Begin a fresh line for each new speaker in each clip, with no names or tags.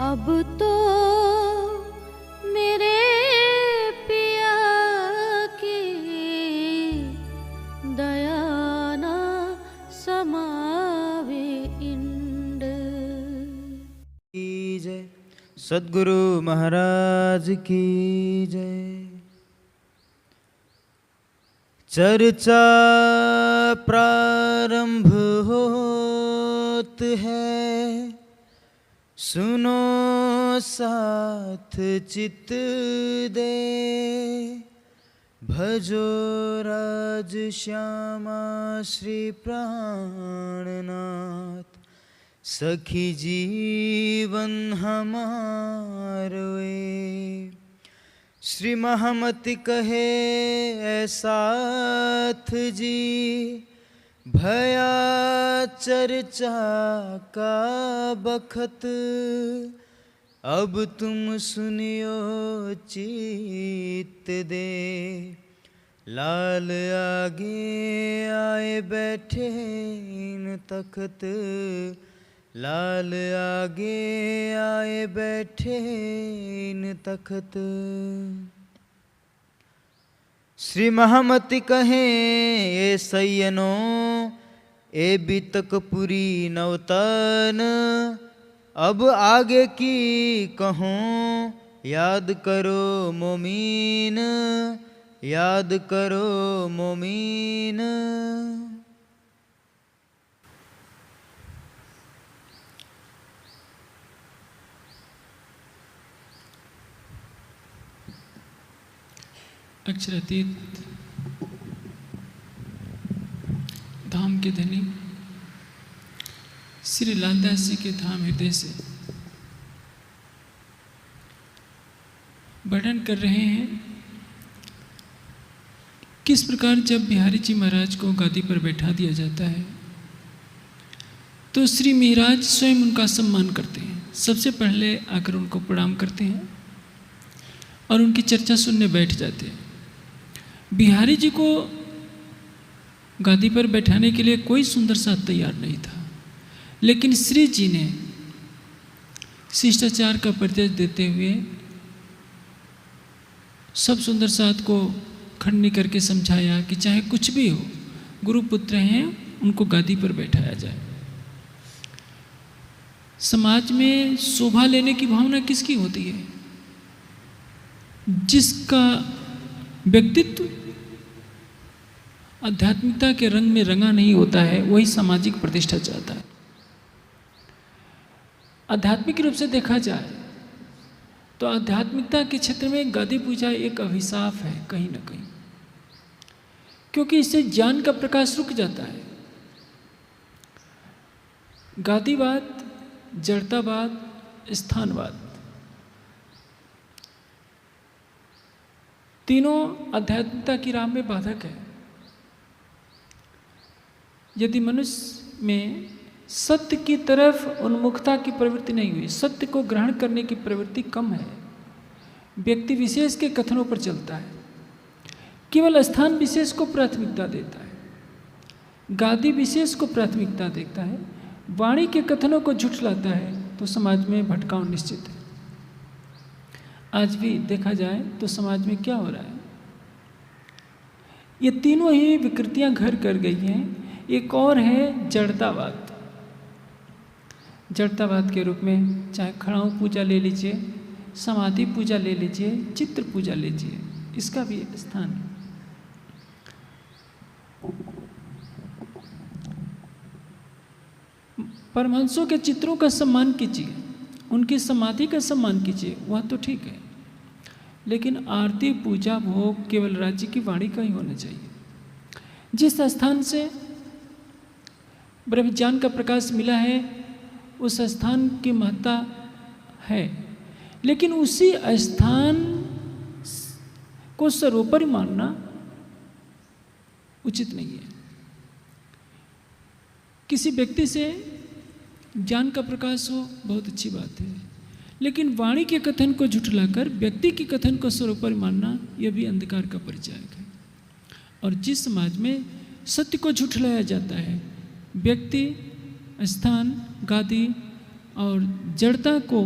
अब तो मेरे पिया की दया ना समावे इंड।
की जय। सद्गुरु महाराज की जय। चर्चा प्रारंभ होत है, सुनो साथ चित दे। भजो राज श्यामा श्री प्राणनाथ, सखी जीवन हमारे। श्री महामति कहे ऐसाथ जी, भया चर्चा का बखत। अब तुम सुनियो चित दे, लाल आगे आए बैठे इन तखत। लाल आगे आए बैठे इन तखत। श्री महामति कहें ए सैयनो, ए बितकपुरी नवतन। अब आगे की कहूँ, याद करो मोमीन, याद करो मोमीन।
अक्षरातीत धाम के धनी श्री लालदास जी के धाम हृदय से वर्णन कर रहे हैं किस प्रकार जब बिहारी जी महाराज को गादी पर बैठा दिया जाता है तो श्री महाराज स्वयं उनका सम्मान करते हैं। सबसे पहले आकर उनको प्रणाम करते हैं और उनकी चर्चा सुनने बैठ जाते हैं। बिहारी जी को गादी पर बैठाने के लिए कोई सुंदर साथ तैयार नहीं था, लेकिन श्री जी ने शिष्टाचार का परिचय देते हुए सब सुंदर साथ को खंडनी करके समझाया कि चाहे कुछ भी हो, गुरुपुत्र हैं, उनको गादी पर बैठाया जाए। समाज में शोभा लेने की भावना किसकी होती है? जिसका व्यक्तित्व आध्यात्मिकता के रंग में रंगा नहीं होता है, वही सामाजिक प्रतिष्ठा चाहता है। आध्यात्मिक रूप से देखा जाए तो आध्यात्मिकता के क्षेत्र में गादी पूजा एक अभिशाप है कहीं ना कहीं, क्योंकि इससे ज्ञान का प्रकाश रुक जाता है। गादीवाद, जड़तावाद, स्थानवाद, तीनों आध्यात्मिकता की राह में बाधक है। यदि मनुष्य में सत्य की तरफ उन्मुखता की प्रवृत्ति नहीं हुई, सत्य को ग्रहण करने की प्रवृत्ति कम है, व्यक्ति विशेष के कथनों पर चलता है, केवल स्थान विशेष को प्राथमिकता देता है, गादी विशेष को प्राथमिकता देता है, वाणी के कथनों को झुठलाता है, तो समाज में भटकाव निश्चित है। आज भी देखा जाए तो समाज में क्या हो रहा है, ये तीनों ही विकृतियां घर कर गई हैं। एक और है जड़तावाद। जड़तावाद के रूप में चाहे खड़ाऊ पूजा ले लीजिए, समाधि पूजा ले लीजिए, चित्र पूजा ले लीजिए, इसका भी एक स्थान है। परमहंसों के चित्रों का सम्मान कीजिए, उनकी समाधि का सम्मान कीजिए, वह तो ठीक है, लेकिन आरती पूजा भोग केवल राज्य की वाणी का ही होना चाहिए। जिस स्थान से ब्रह्म ज्ञान का प्रकाश मिला है उस स्थान की महत्ता है, लेकिन उसी स्थान को सर्वोपरि मानना उचित नहीं है। किसी व्यक्ति से ज्ञान का प्रकाश हो बहुत अच्छी बात है, लेकिन वाणी के कथन को झुठलाकर व्यक्ति के कथन को सर्वोपरि मानना यह भी अंधकार का परिचायक है। और जिस समाज में सत्य को झुठलाया जाता है, व्यक्ति, स्थान, गादी और जड़ता को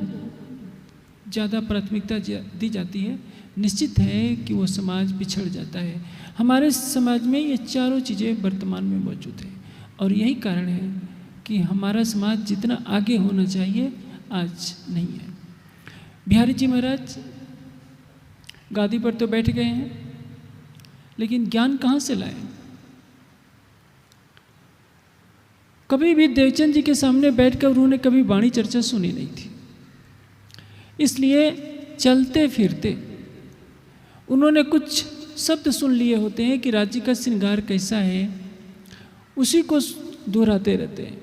ज़्यादा प्राथमिकता दी जाती है, निश्चित है कि वो समाज पिछड़ जाता है। हमारे समाज में ये चारों चीज़ें वर्तमान में मौजूद हैं और यही कारण है कि हमारा समाज जितना आगे होना चाहिए आज नहीं है। बिहारी जी महाराज गादी पर तो बैठ गए हैं, लेकिन ज्ञान कहाँ से लाए? कभी भी देवचंद जी के सामने बैठकर उन्होंने कभी वाणी चर्चा सुनी नहीं थी, इसलिए चलते फिरते उन्होंने कुछ शब्द सुन लिए होते हैं कि राज्य का श्रृंगार कैसा है, उसी को दोहराते रहते हैं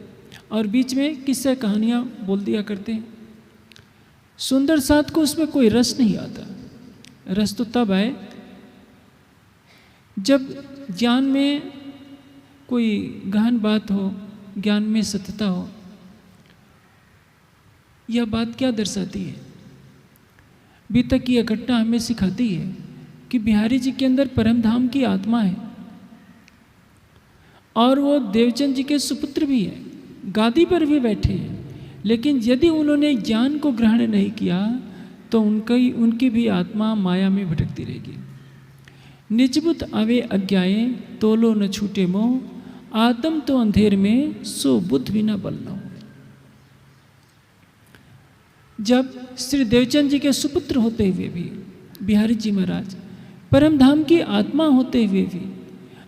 और बीच में किस्सा कहानियाँ बोल दिया करते हैं। सुंदर साथ को उसमें कोई रस नहीं आता। रस तो तब आए जब ज्ञान में कोई गहन बात हो, ज्ञान में सत्यता हो। यह बात क्या दर्शाती है? बीतक की यह घटना हमें सिखाती है कि बिहारी जी के अंदर परमधाम की आत्मा है और वो देवचंद जी के सुपुत्र भी हैं, गादी पर भी बैठे हैं, लेकिन यदि उन्होंने ज्ञान को ग्रहण नहीं किया तो उनकी भी आत्मा माया में भटकती रहेगी। निजबुत आवे अज्ञाए तोलो न छूटे मोह, आत्म तो अंधेर में सो बुद्ध बिना बल न हो। जब श्री देवचंद जी के सुपुत्र होते हुए भी बिहारी जी महाराज परमधाम की आत्मा होते हुए भी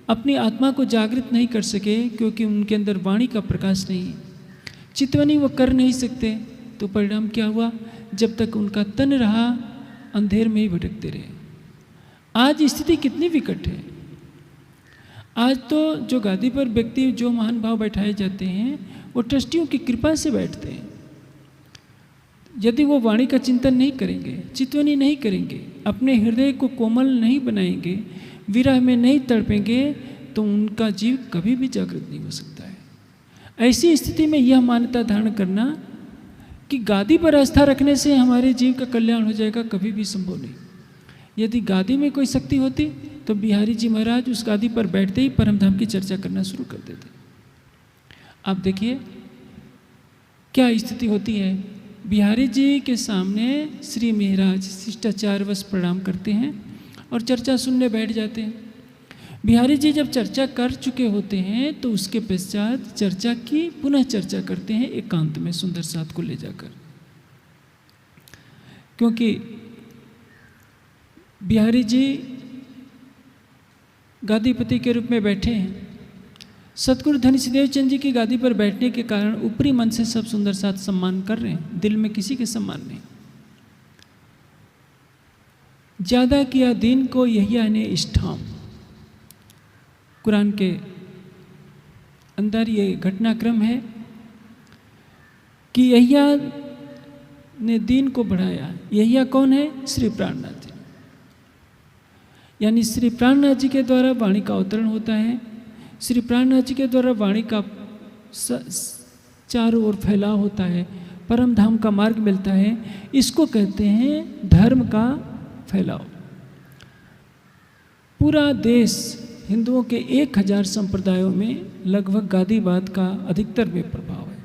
अपनी आत्मा को जागृत नहीं कर सके, क्योंकि उनके अंदर वाणी का प्रकाश नहीं है, चितवनी वो कर नहीं सकते, तो परिणाम क्या हुआ? जब तक उनका तन रहा अंधेर में ही भटकते रहे। आज स्थिति कितनी विकट है। आज तो जो गादी पर व्यक्ति, जो महान भाव बैठाए जाते हैं, वो ट्रस्टियों की कृपा से बैठते हैं। यदि वो वाणी का चिंतन नहीं करेंगे, चितवनी नहीं करेंगे, अपने हृदय को कोमल नहीं बनाएंगे, विरह में नहीं तड़पेंगे, तो उनका जीव कभी भी जागृत नहीं हो सकता है। ऐसी स्थिति में यह मान्यता धारण करना कि गादी पर आस्था रखने से हमारे जीव का कल्याण हो जाएगा, कभी भी संभव नहीं। यदि गादी में कोई शक्ति होती तो बिहारी जी महाराज उस गादी पर बैठते ही परमधाम की चर्चा करना शुरू कर देते। आप देखिए क्या स्थिति होती है। बिहारी जी के सामने श्री महाराज शिष्टाचारवश प्रणाम करते हैं और चर्चा सुनने बैठ जाते हैं। बिहारी जी जब चर्चा कर चुके होते हैं तो उसके पश्चात चर्चा की पुनः चर्चा करते हैं एकांत में सुंदर साथ को ले जाकर, क्योंकि बिहारी जी गादीपति के रूप में बैठे हैं। सतगुरु धनी देवचंद जी की गादी पर बैठने के कारण ऊपरी मन से सब सुंदर साथ सम्मान कर रहे हैं, दिल में किसी के सम्मान नहीं। ज्यादा किया दीन को यहिया ने इष्ठाम, कुरान के अंदर ये घटनाक्रम है कि यहिया ने दीन को बढ़ाया। यहिया कौन है? श्री प्राणनाथ जी। यानी श्री प्राणनाथ जी के द्वारा वाणी का अवतरण होता है। श्री प्राणनाथ जी के द्वारा वाणी का चारों ओर फैलाव होता है, परम धाम का मार्ग मिलता है। इसको कहते हैं धर्म का फैलाव। पूरा देश हिंदुओं के 1000 संप्रदायों में लगभग गादीवाद का अधिकतर में प्रभाव है,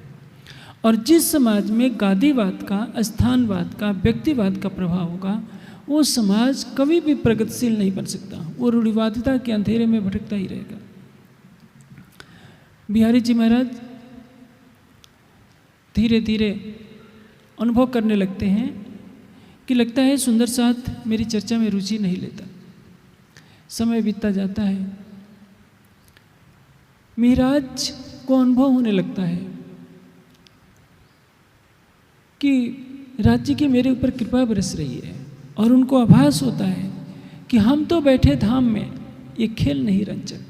और जिस समाज में गादीवाद का, स्थानवाद का, व्यक्तिवाद का प्रभाव होगा वो समाज कभी भी प्रगतिशील नहीं बन सकता, वो रूढ़िवादिता के अंधेरे में भटकता ही रहेगा। बिहारी जी महाराज धीरे धीरे अनुभव करने लगते हैं कि लगता है सुंदर साथ मेरी चर्चा में रुचि नहीं लेता। समय बीतता जाता है, महाराज को अनुभव होने लगता है कि राज्य की मेरे ऊपर कृपा बरस रही है, और उनको आभास होता है कि हम तो बैठे धाम में, ये खेल नहीं रंजक,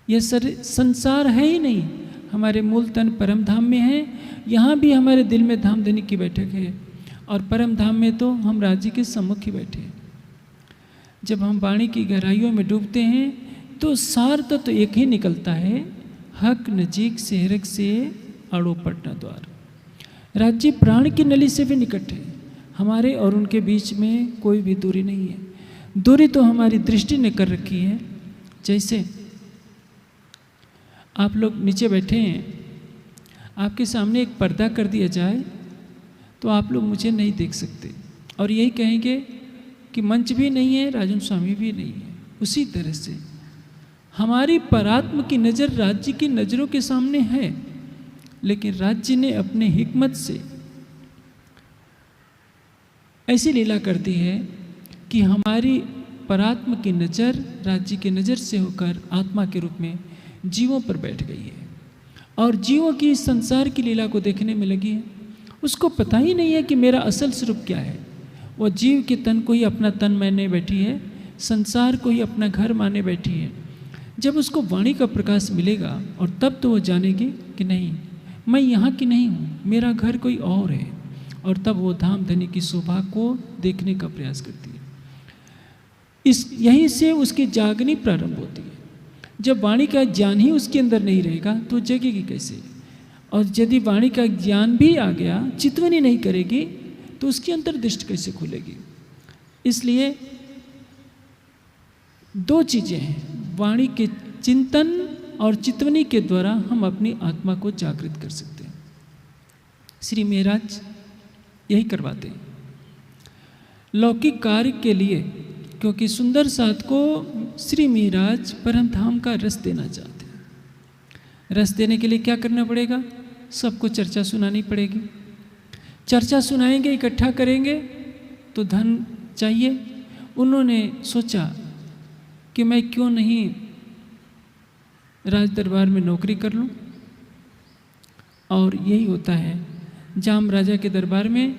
यह संसार है ही नहीं, हमारे मूल तन परम धाम में है। यहाँ भी हमारे दिल में धाम धनी की बैठक है, और परम धाम में तो हम राज्य के सम्मुख ही बैठे हैं। जब हम वाणी की गहराइयों में डूबते हैं तो सार तो एक ही निकलता है, हक नजीक से हिरक से आड़ो पटना द्वार। राज्य प्राण की नली से भी निकट है, हमारे और उनके बीच में कोई भी दूरी नहीं है। दूरी तो हमारी दृष्टि ने कर रखी है। जैसे आप लोग नीचे बैठे हैं, आपके सामने एक पर्दा कर दिया जाए तो आप लोग मुझे नहीं देख सकते, और यही कहेंगे कि मंच भी नहीं है, राजन स्वामी भी नहीं है। उसी तरह से हमारी परात्म की नज़र राज्य की नज़रों के सामने है, लेकिन राज्य ने अपने हिकमत से ऐसी लीला कर दी है कि हमारी परात्म की नज़र राज्य की नज़र से होकर आत्मा के रूप में जीवों पर बैठ गई है, और जीवों की इस संसार की लीला को देखने में लगी है। उसको पता ही नहीं है कि मेरा असल स्वरूप क्या है। वो जीव के तन को ही अपना तन माने बैठी है, संसार को ही अपना घर माने बैठी है। जब उसको वाणी का प्रकाश मिलेगा और तब तो वो जानेगी कि नहीं, मैं यहाँ की नहीं हूँ, मेरा घर कोई और है, और तब वो धाम धनी की शोभा को देखने का प्रयास करती है। यहीं से उसकी जागनी प्रारंभ होती है। जब वाणी का ज्ञान ही उसके अंदर नहीं रहेगा तो जगेगी कैसे? और यदि वाणी का ज्ञान भी आ गया, चितवनी नहीं करेगी, तो उसकी अंतर्दृष्टि कैसे खुलेगी? इसलिए दो चीज़ें हैं, वाणी के चिंतन और चितवनी के द्वारा हम अपनी आत्मा को जागृत कर सकते हैं। श्री महाराज यही करवाते हैं लौकिक कार्य के लिए, क्योंकि सुंदर साथ को श्री महाराज परम धाम का रस देना चाहते हैं। रस देने के लिए क्या करना पड़ेगा? सबको चर्चा सुनानी पड़ेगी। चर्चा सुनाएंगे, इकट्ठा करेंगे तो धन चाहिए। उन्होंने सोचा कि मैं क्यों नहीं राज दरबार में नौकरी कर लूं, और यही होता है। जाम राजा के दरबार में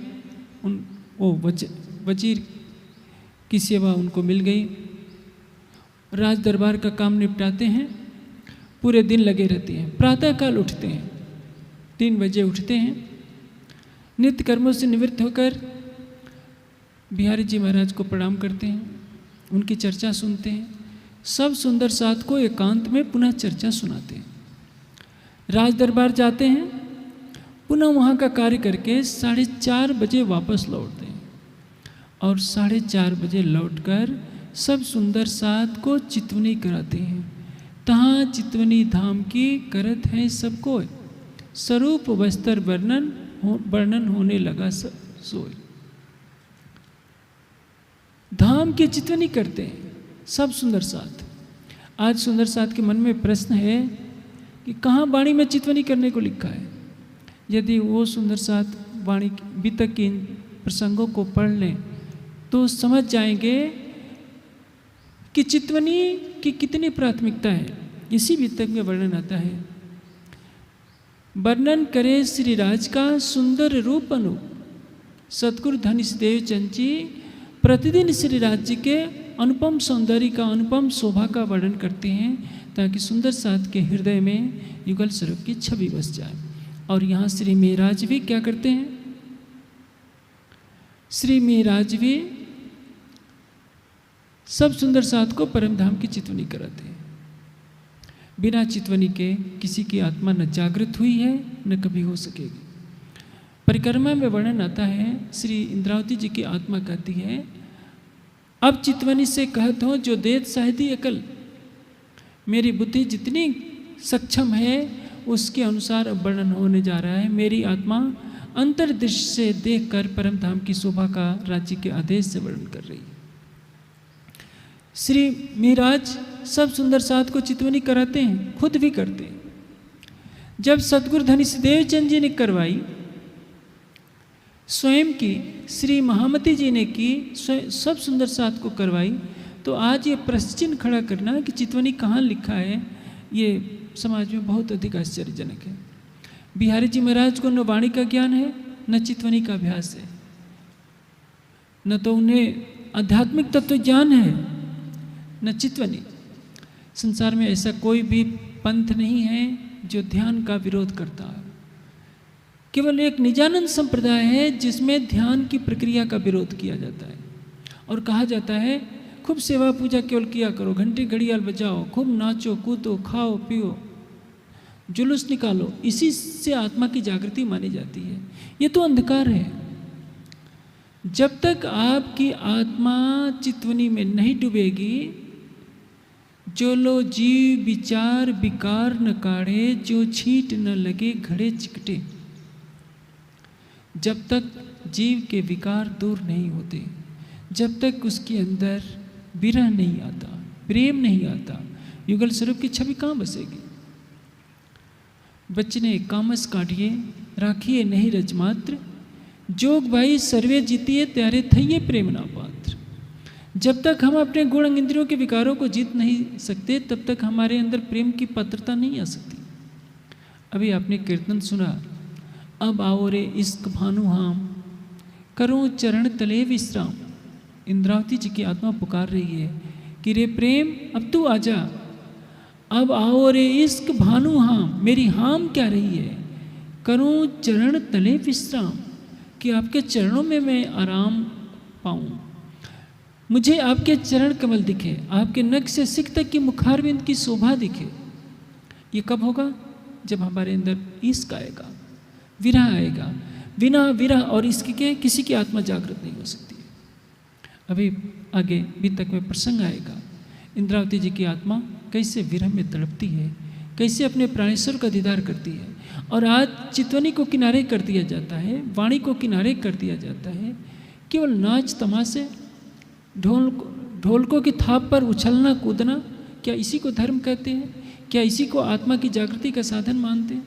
वजीर की सेवा उनको मिल गई। राज दरबार का काम निपटाते हैं, पूरे दिन लगे रहते हैं। प्रातःकाल उठते हैं, 3 बजे उठते हैं, नित्य कर्मों से निवृत्त होकर बिहारी जी महाराज को प्रणाम करते हैं, उनकी चर्चा सुनते हैं। सब सुंदर साथ को एकांत में पुनः चर्चा सुनाते हैं। राज दरबार जाते हैं, पुनः वहाँ का कार्य करके 4:30 बजे वापस लौटते हैं, और 4:30 बजे लौटकर सब सुंदर साथ को चितवनी कराते हैं। तहाँ चितवनी धाम की करत है सबको, स्वरूप वस्त्र वर्णन होने लगा सोए। धाम की चितवनी करते हैं सब सुंदर साथ। आज सुंदर साथ के मन में प्रश्न है कि कहाँ वाणी में चितवनी करने को लिखा है? यदि वो सुंदर साथ वाणी बीतक के प्रसंगों को पढ़ लें तो समझ जाएंगे कि चितवनी की कितनी प्राथमिकता है। इसी बीतक में वर्णन आता है, वर्णन करे श्री राज का सुंदर रूप अनु, सतगुरु धनिष देव चंद जी प्रतिदिन श्री राज जी के अनुपम सौंदर्य का, अनुपम शोभा का वर्णन करते हैं, ताकि सुंदर साथ के हृदय में युगल स्वरूप की छवि बस जाए। और यहाँ श्री महाराज भी क्या करते हैं? श्री महाराज भी सब सुंदर साथ को परम धाम की चितवनी कराते हैं। बिना चितवनी के किसी की आत्मा न जागृत हुई है न कभी हो सकेगी। परिक्रमा में वर्णन आता है, श्री इंद्रावती जी की आत्मा कहती है, अब चितवनी से कहत हो जो देत साहिदी अकल, मेरी बुद्धि जितनी सक्षम है उसके अनुसार अब वर्णन होने जा रहा है। मेरी आत्मा अंतर्दृष्टि से देखकर परम धाम की शोभा का राज्य के आदेश से वर्णन कर रही है। श्री महाराज सब सुंदर साथ को चितवनी कराते हैं, खुद भी करते हैं। जब सतगुरु धनिष देव चंद जी ने करवाई स्वयं की, श्री महामती जी ने की, सब सुंदर साथ को करवाई, तो आज ये प्रश्न चिन्ह खड़ा करना कि चितवनी कहाँ लिखा है, ये समाज में बहुत अधिक आश्चर्यजनक है। बिहारी जी महाराज को न वाणी का ज्ञान है न चितवनी का अभ्यास है, न तो उन्हें आध्यात्मिक तत्व ज्ञान है न चितवनी। संसार में ऐसा कोई भी पंथ नहीं है जो ध्यान का विरोध करता है। केवल एक निजानंद संप्रदाय है जिसमें ध्यान की प्रक्रिया का विरोध किया जाता है और कहा जाता है खूब सेवा पूजा केवल किया करो, घंटी घड़ियाल बजाओ, खूब नाचो कूदो, खाओ पियो, जुलूस निकालो, इसी से आत्मा की जागृति मानी जाती है। ये तो अंधकार है। जब तक आपकी आत्मा चितवनी में नहीं डूबेगी, जो लो जीव विचार विकार न काढ़े, जो छींट न लगे घड़े चिकटे, जब तक जीव के विकार दूर नहीं होते, जब तक उसके अंदर विरह नहीं आता, प्रेम नहीं आता, युगल स्वरूप की छवि कहाँ बसेगी। बचने कामस काटिए राखिए नहीं रजमात्र, जोग भाई सर्वे जीतिए त्यारे थइए प्रेम ना पात्र। जब तक हम अपने गुण इंद्रियों के विकारों को जीत नहीं सकते, तब तक हमारे अंदर प्रेम की पात्रता नहीं आ सकती। अभी आपने कीर्तन सुना, अब आओ रे इश्क भानु हाम, करो चरण तले विश्राम। इंद्रावती जी की आत्मा पुकार रही है कि रे प्रेम अब तू आजा, अब आओ रे इश्क भानु हाम। मेरी हाम क्या रही है, करूं चरण तले विश्राम, कि आपके चरणों में मैं आराम पाऊं, मुझे आपके चरण कमल दिखे, आपके नख से सिख तक की मुखारविंद की शोभा दिखे। ये कब होगा, जब हमारे अंदर इश्क आएगा, विरह आएगा। बिना विरह और इश्क के किसी की आत्मा जागृत नहीं हो सकती। अभी आगे बीतक में प्रसंग आएगा, इंद्रावती जी की आत्मा कैसे विरह में तड़पती है, कैसे अपने प्राणेश्वर का दीदार करती है। और आज चितवनी को किनारे कर दिया जाता है, वाणी को किनारे कर दिया जाता है। केवल नाच तमाशे, ढोलकों की थाप पर उछलना कूदना, क्या इसी को धर्म कहते हैं? क्या इसी को आत्मा की जागृति का साधन मानते हैं?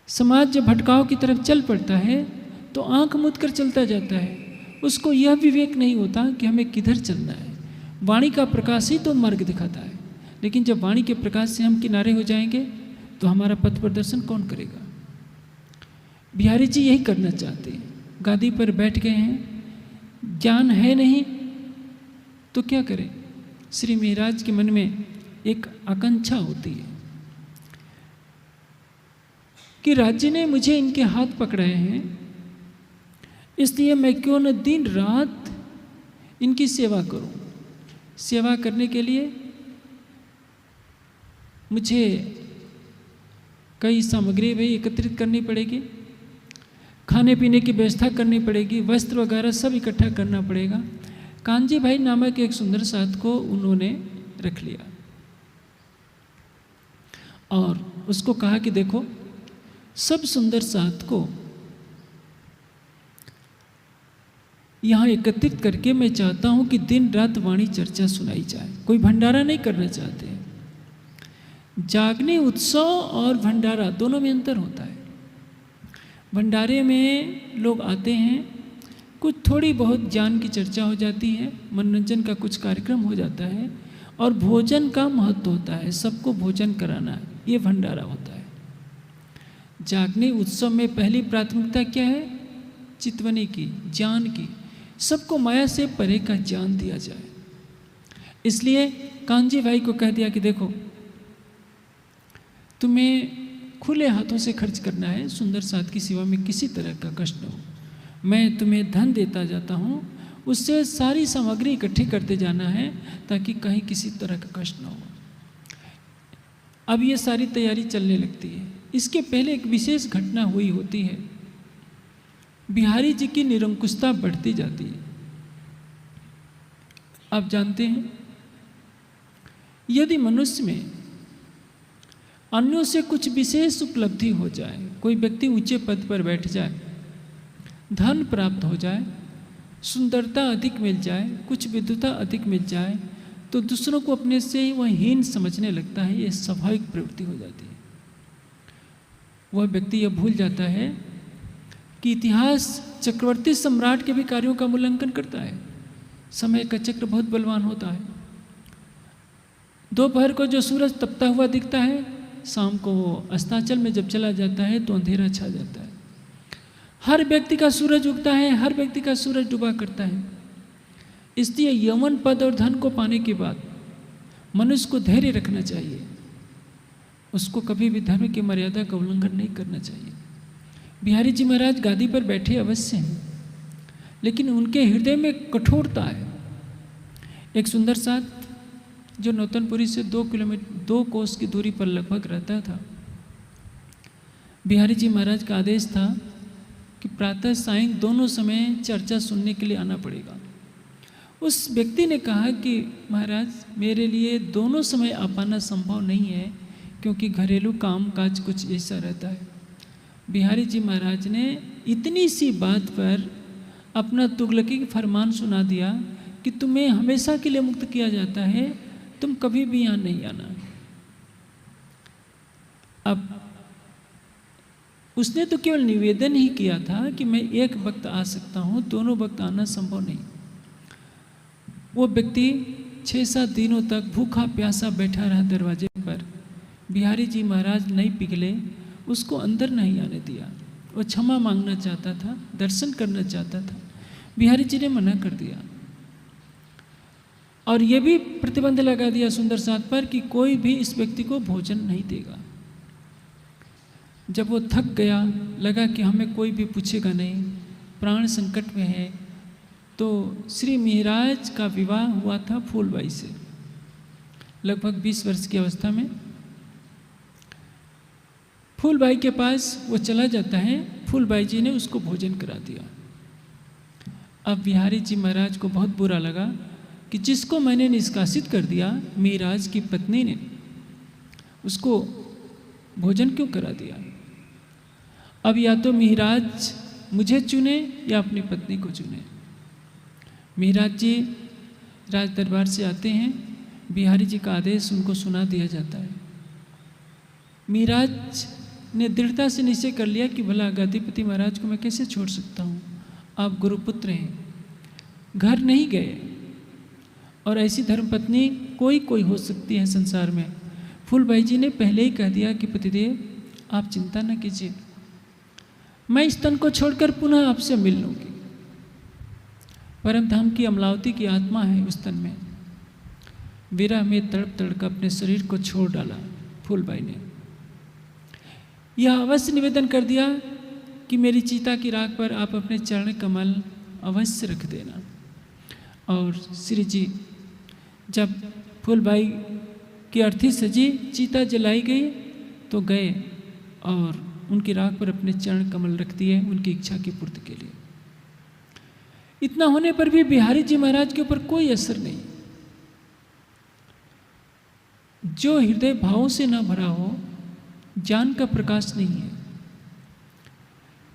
समाज जब भटकाव की तरफ चल पड़ता है तो आंख मूंद कर चलता जाता है, उसको यह विवेक नहीं होता कि हमें किधर चलना है। वाणी का प्रकाश ही तो मार्ग दिखाता है, लेकिन जब वाणी के प्रकाश से हम किनारे हो जाएंगे तो हमारा पथ प्रदर्शन कौन करेगा? बिहारी जी यही करना चाहते हैं, गादी पर बैठ गए हैं, ज्ञान है नहीं तो क्या करें। श्री महाराज के मन में एक आकांक्षा होती है कि राज्य ने मुझे इनके हाथ पकड़ाए हैं, इसलिए मैं क्यों न दिन रात इनकी सेवा करूं। सेवा करने के लिए मुझे कई सामग्री भी एकत्रित करनी पड़ेगी, खाने पीने की व्यवस्था करनी पड़ेगी, वस्त्र वगैरह सब इकट्ठा करना पड़ेगा। कांजी भाई नामक एक सुंदर साथ को उन्होंने रख लिया और उसको कहा कि देखो, सब सुंदर साथ को यहाँ एकत्रित करके मैं चाहता हूँ कि दिन रात वाणी चर्चा सुनाई जाए। कोई भंडारा नहीं करना चाहते। जागने उत्सव और भंडारा दोनों में अंतर होता है। भंडारे में लोग आते हैं, कुछ थोड़ी बहुत ज्ञान की चर्चा हो जाती है, मनोरंजन का कुछ कार्यक्रम हो जाता है और भोजन का महत्व होता है, सबको भोजन कराना, ये भंडारा होता है। जागने उत्सव में पहली प्राथमिकता क्या है? चितवनी की, ज्ञान की, सबको माया से परे का ज्ञान दिया जाए। इसलिए कांजी भाई को कह दिया कि देखो, तुम्हें खुले हाथों से खर्च करना है, सुंदर साथ की सेवा में किसी तरह का कष्ट न हो। मैं तुम्हें धन देता जाता हूँ, उससे सारी सामग्री इकट्ठी करते जाना है ताकि कहीं किसी तरह का कष्ट न हो। अब ये सारी तैयारी चलने लगती है। इसके पहले एक विशेष घटना हुई होती है। बिहारी जी की निरंकुशता बढ़ती जाती है। आप जानते हैं, यदि मनुष्य में अन्यों से कुछ विशेष उपलब्धि हो जाए, कोई व्यक्ति ऊंचे पद पर बैठ जाए, धन प्राप्त हो जाए, सुंदरता अधिक मिल जाए, कुछ विद्वता अधिक मिल जाए, तो दूसरों को अपने से वह हीन समझने लगता है। यह स्वाभाविक प्रवृत्ति हो जाती है। वह व्यक्ति यह भूल जाता है कि इतिहास चक्रवर्ती सम्राट के भी कार्यों का मूल्यांकन करता है। समय का चक्र बहुत बलवान होता है। दोपहर को जो सूरज तपता हुआ दिखता है, शाम को वो अस्ताचल में जब चला जाता है तो अंधेरा छा जाता है। हर व्यक्ति का सूरज उगता है, हर व्यक्ति का सूरज डूबा करता है। इसलिए यौवन पद और धन को पाने के बाद मनुष्य को धैर्य रखना चाहिए। उसको कभी भी धर्म की मर्यादा का उल्लंघन नहीं करना चाहिए। बिहारी जी महाराज गादी पर बैठे अवश्य हैं, लेकिन उनके हृदय में कठोरता है। एक सुंदर साथ जो नौतनपुरी से 2 कोस की दूरी पर लगभग रहता था, बिहारी जी महाराज का आदेश था कि प्रातः सायं दोनों समय चर्चा सुनने के लिए आना पड़ेगा। उस व्यक्ति ने कहा कि महाराज, मेरे लिए दोनों समय आ पाना संभव नहीं है, क्योंकि घरेलू काम काज कुछ ऐसा रहता है। बिहारी जी महाराज ने इतनी सी बात पर अपना तुगलकी का फरमान सुना दिया कि तुम्हें हमेशा के लिए मुक्त किया जाता है, तुम कभी भी यहाँ नहीं आना। अब उसने तो केवल निवेदन ही किया था कि मैं एक वक्त आ सकता हूँ, दोनों वक्त आना संभव नहीं। वो व्यक्ति 6-7 दिनों तक भूखा प्यासा बैठा रहा दरवाजे पर। बिहारी जी महाराज नहीं पिघले, उसको अंदर नहीं आने दिया। वो क्षमा मांगना चाहता था, दर्शन करना चाहता था, बिहारी जी ने मना कर दिया। और ये भी प्रतिबंध लगा दिया सुंदर साथ पर कि कोई भी इस व्यक्ति को भोजन नहीं देगा। जब वो थक गया, लगा कि हमें कोई भी पूछेगा नहीं, प्राण संकट में है, तो श्री मिहिराज का विवाह हुआ था फूलबाई से, लगभग 20 वर्ष की अवस्था में। फूलबाई के पास वो चला जाता है, फूलबाई जी ने उसको भोजन करा दिया। अब बिहारी जी महाराज को बहुत बुरा लगा कि जिसको मैंने निष्कासित कर दिया, मिहिराज की पत्नी ने, उसको भोजन क्यों करा दिया। अब या तो मिहिराज मुझे चुने या अपनी पत्नी को चुने। मिहिराज जी राज दरबार से आते हैं, बिहारी जी का आदेश उनको सुना दिया जाता है। मिहिराज ने दृढ़ता से निश्चय कर लिया कि भला गादीपति महाराज को मैं कैसे छोड़ सकता हूँ, आप गुरुपुत्र हैं। घर नहीं गए, और ऐसी धर्मपत्नी कोई हो सकती है संसार में। फूलबाई जी ने पहले ही कह दिया कि पतिदेव आप चिंता न कीजिए, मैं इस तन को छोड़कर पुनः आपसे मिल लूँगी। परम धाम की अमलावती की आत्मा है उस तन में। विरह में तड़प तड़प अपने शरीर को छोड़ डाला फूलबाई ने। यह अवश्य निवेदन कर दिया कि मेरी चिता की राख पर आप अपने चरण कमल अवश्य रख देना। और श्री जी जब फूलबाई की अर्थी सजी, चिता जलाई गई, तो गए और उनकी राख पर अपने चरण कमल रख दिए उनकी इच्छा की पूर्ति के लिए। इतना होने पर भी बिहारी जी महाराज के ऊपर कोई असर नहीं। जो हृदय भावों से न भरा हो, ज्ञान का प्रकाश नहीं है,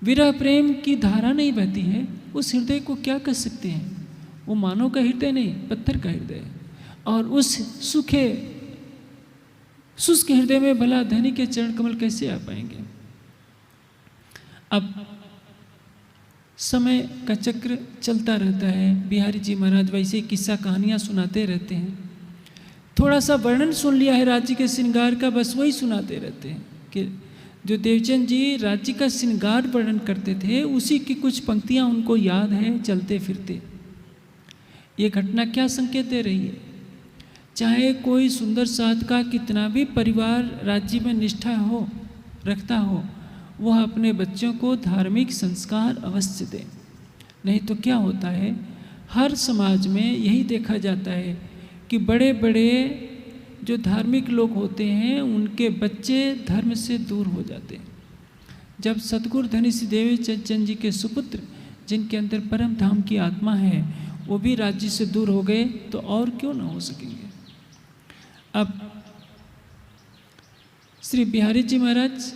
विरह प्रेम की धारा नहीं बहती है, उस हृदय को क्या कर सकते हैं। वो मानव का हृदय नहीं, पत्थर का हृदय है। और उस शुष्क हृदय में भला धनी के चरण कमल कैसे आ पाएंगे। अब समय का चक्र चलता रहता है। बिहारी जी महाराज वैसे किस्सा कहानियाँ सुनाते रहते हैं। थोड़ा सा वर्णन सुन लिया है राज्य के श्रृंगार का, बस वही सुनाते रहते हैं कि जो देवचंद जी राज्य का श्रृंगार वर्णन करते थे, उसी की कुछ पंक्तियाँ उनको याद है चलते फिरते। ये घटना क्या संकेत दे रही है। चाहे कोई सुंदर साथ का कितना भी परिवार राज्य में निष्ठा हो रखता हो, वह अपने बच्चों को धार्मिक संस्कार अवश्य दे। नहीं तो क्या होता है, हर समाज में यही देखा जाता है कि बड़े बड़े जो धार्मिक लोग होते हैं, उनके बच्चे धर्म से दूर हो जाते हैं। जब सतगुरु धनी श्री देवी चंद जी के सुपुत्र, जिनके अंदर परम धाम की आत्मा है, वो भी राज्य से दूर हो गए, तो और क्यों ना हो सकेंगे। अब श्री बिहारी जी महाराज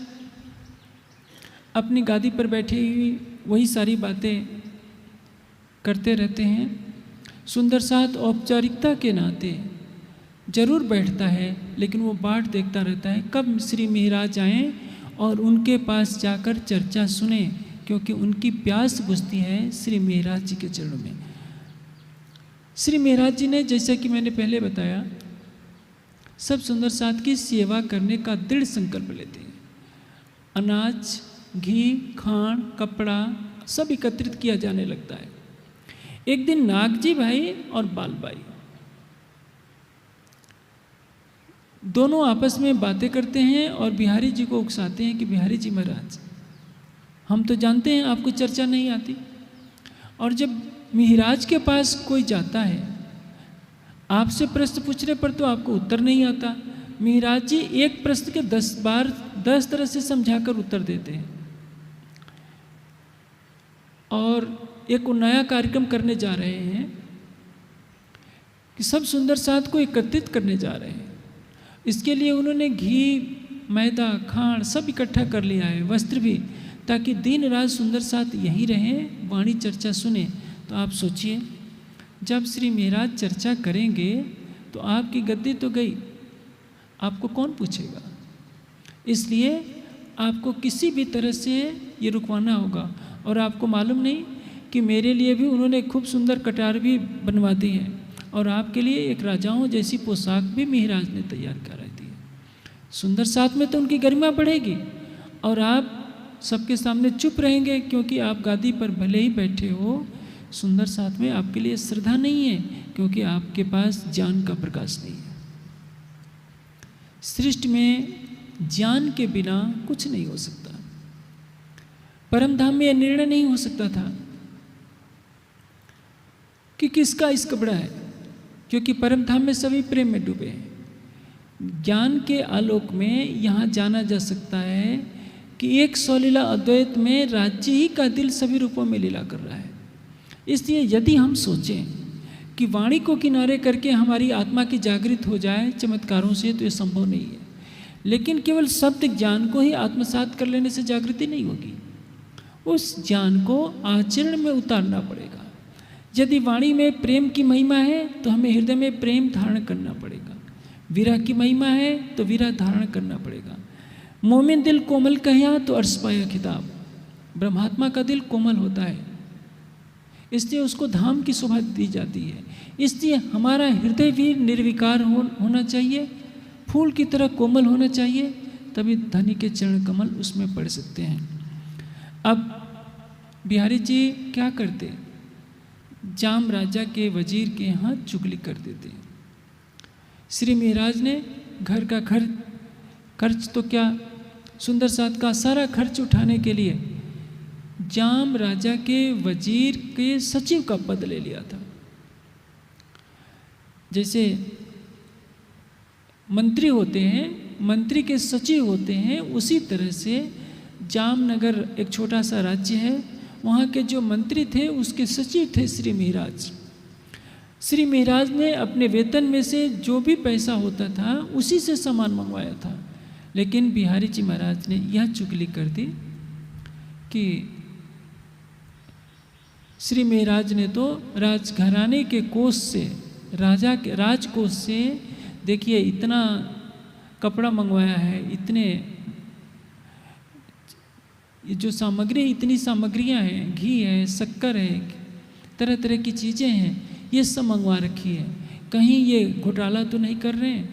अपनी गादी पर बैठे हुए वही सारी बातें करते रहते हैं। सुंदर साथ औपचारिकता के नाते जरूर बैठता है, लेकिन वो बाट देखता रहता है कब श्री मिहिराज आएँ और उनके पास जाकर चर्चा सुने, क्योंकि उनकी प्यास बुझती है श्री मिहिराज जी के चरणों में। श्री मिहिराज जी ने, जैसा कि मैंने पहले बताया, सब सुंदर साथ की सेवा करने का दृढ़ संकल्प लेते हैं। अनाज, घी, खांड, कपड़ा सब एकत्रित किया जाने लगता है। एक दिन नागजी भाई और बालबाई दोनों आपस में बातें करते हैं और बिहारी जी को उकसाते हैं कि बिहारी जी महाराज, हम तो जानते हैं आपको चर्चा नहीं आती, और जब मिहिराज के पास कोई जाता है आपसे प्रश्न पूछने पर तो आपको उत्तर नहीं आता। मिहिराज जी एक प्रश्न के 10 तरह से समझाकर उत्तर देते हैं। और एक नया कार्यक्रम करने जा रहे हैं कि सब सुंदर साथ को एकत्रित करने जा रहे हैं। इसके लिए उन्होंने घी मैदा खाण सब इकट्ठा कर लिया है, वस्त्र भी, ताकि दिन रात सुंदर साथ यहीं रहें, वाणी चर्चा सुने। तो आप सोचिए, जब श्री महाराज चर्चा करेंगे तो आपकी गद्दी तो गई, आपको कौन पूछेगा? इसलिए आपको किसी भी तरह से ये रुकवाना होगा। और आपको मालूम नहीं कि मेरे लिए भी उन्होंने खूब सुंदर कटार भी बनवा दी है, और आपके लिए एक राजाओं जैसी पोशाक भी महाराज ने तैयार करा दी है। सुंदर साथ में तो उनकी गरिमा बढ़ेगी, और आप सबके सामने चुप रहेंगे, क्योंकि आप गादी पर भले ही बैठे हो, सुंदर साथ में आपके लिए श्रद्धा नहीं है, क्योंकि आपके पास ज्ञान का प्रकाश नहीं है। सृष्टि में ज्ञान के बिना कुछ नहीं हो सकता। परम धाम में यह निर्णय नहीं हो सकता था कि किसका इस कपड़ा है, क्योंकि परम धाम में सभी प्रेम में डूबे हैं। ज्ञान के आलोक में यहाँ जाना जा सकता है कि एक सौलीला अद्वैत में राज्य ही का दिल सभी रूपों में लीला कर रहा है। इसलिए यदि हम सोचें कि वाणी को किनारे करके हमारी आत्मा की जागृत हो जाए चमत्कारों से, तो ये संभव नहीं है। लेकिन केवल शब्द ज्ञान को ही आत्मसात कर लेने से जागृति नहीं होगी, उस ज्ञान को आचरण में उतारना पड़ेगा। यदि वाणी में प्रेम की महिमा है तो हमें हृदय में प्रेम धारण करना पड़ेगा। विरह की महिमा है तो विरह धारण करना पड़ेगा। मोमिन दिल कोमल कहिया तो अर्श पाया खिताब। ब्रह्मात्मा का दिल कोमल होता है, इसलिए उसको धाम की शोभा दी जाती है। इसलिए हमारा हृदय भी निर्विकार होना चाहिए, फूल की तरह कोमल होना चाहिए, तभी धनी के चरण कमल उसमें पड़ सकते हैं। अब बिहारी जी क्या करते? जाम राजा के वजीर के यहाँ चुगली कर देते। श्री महाराज ने घर का खर्च तो क्या, सुंदर साथ का सारा खर्च उठाने के लिए जाम राजा के वजीर के सचिव का पद ले लिया था। जैसे मंत्री होते हैं, मंत्री के सचिव होते हैं, उसी तरह से जामनगर एक छोटा सा राज्य है, वहाँ के जो मंत्री थे उसके सचिव थे श्री महाराज। श्री महाराज ने अपने वेतन में से जो भी पैसा होता था उसी से सामान मंगवाया था। लेकिन बिहारी जी महाराज ने यह चुगली कर दी कि श्री महाराज ने तो राजघराने के कोष से, राजा के राजकोष से देखिए इतना कपड़ा मंगवाया है, इतने जो सामग्री, इतनी सामग्रियां हैं, घी है, शक्कर है, तरह तरह की चीज़ें हैं, ये सब मंगवा रखी है, कहीं ये घोटाला तो नहीं कर रहे हैं।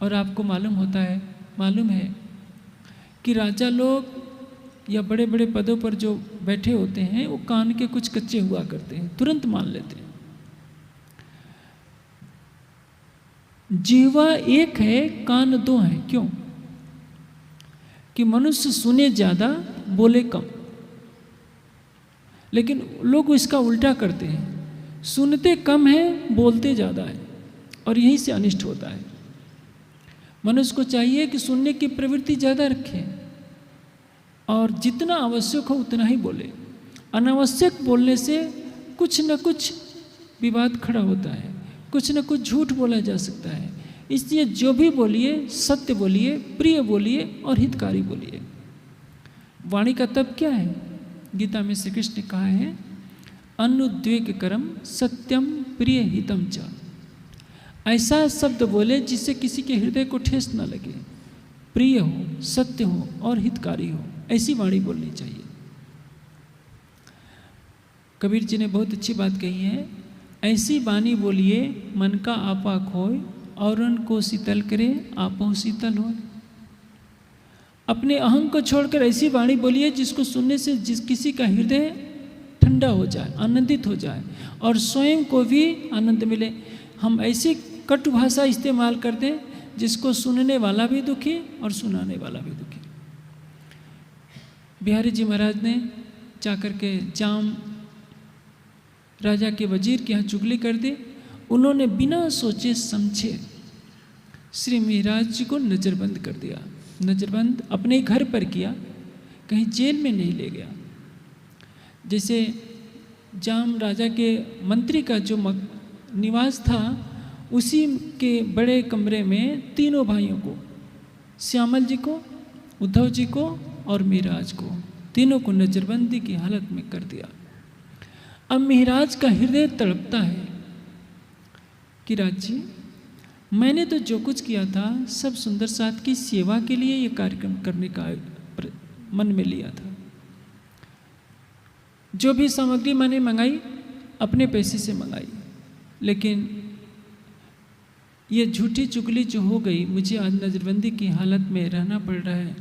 और आपको मालूम है कि राजा लोग या बड़े बड़े पदों पर जो बैठे होते हैं वो कान के कुछ कच्चे हुआ करते हैं, तुरंत मान लेते हैं। जीवा एक है, कान दो हैं। क्यों? कि मनुष्य सुने ज़्यादा, बोले कम। लेकिन लोग इसका उल्टा करते हैं, सुनते कम है, बोलते ज़्यादा है, और यहीं से अनिष्ट होता है। मनुष्य को चाहिए कि सुनने की प्रवृत्ति ज़्यादा रखे और जितना आवश्यक हो उतना ही बोले। अनावश्यक बोलने से कुछ न कुछ विवाद खड़ा होता है, कुछ न कुछ झूठ बोला जा सकता है। इसलिए जो भी बोलिए सत्य बोलिए, प्रिय बोलिए और हितकारी बोलिए। वाणी का तब क्या है? गीता में श्री कृष्ण ने कहा है, अनुद्वेग करम सत्यम प्रिय हितम च। ऐसा शब्द बोले जिससे किसी के हृदय को ठेस न लगे, प्रिय हो, सत्य हो और हितकारी हो, ऐसी वाणी बोलनी चाहिए। कबीर जी ने बहुत अच्छी बात कही है, ऐसी वाणी बोलिए मन का आपा खोए, औरन को शीतल करे आपो शीतल हो। अपने अहम को छोड़कर ऐसी वाणी बोलिए जिसको सुनने से किसी का हृदय ठंडा हो जाए, आनंदित हो जाए और स्वयं को भी आनंद मिले। हम ऐसी कटु भाषा इस्तेमाल करते हैं जिसको सुनने वाला भी दुखी और सुनाने वाला भी दुखी। बिहारी जी महाराज ने जाकर के जाम राजा के वजीर के यहाँ चुगली कर दी। उन्होंने बिना सोचे समझे श्री महाराज जी को नज़रबंद कर दिया। नज़रबंद अपने घर पर किया, कहीं जेल में नहीं ले गया। जैसे जाम राजा के मंत्री का जो निवास था, उसी के बड़े कमरे में तीनों भाइयों को श्यामल जी को, उद्धव जी को और मिहिराज को, तीनों को नजरबंदी की हालत में कर दिया। अब मिहिराज का हृदय तड़पता है कि राज जी, मैंने तो जो कुछ किया था सब सुंदर साथ की सेवा के लिए ये कार्यक्रम करने का मन में लिया था। जो भी सामग्री मैंने मंगाई अपने पैसे से मंगाई, लेकिन ये झूठी चुगली जो हो गई, मुझे आज नजरबंदी की हालत में रहना पड़ रहा है।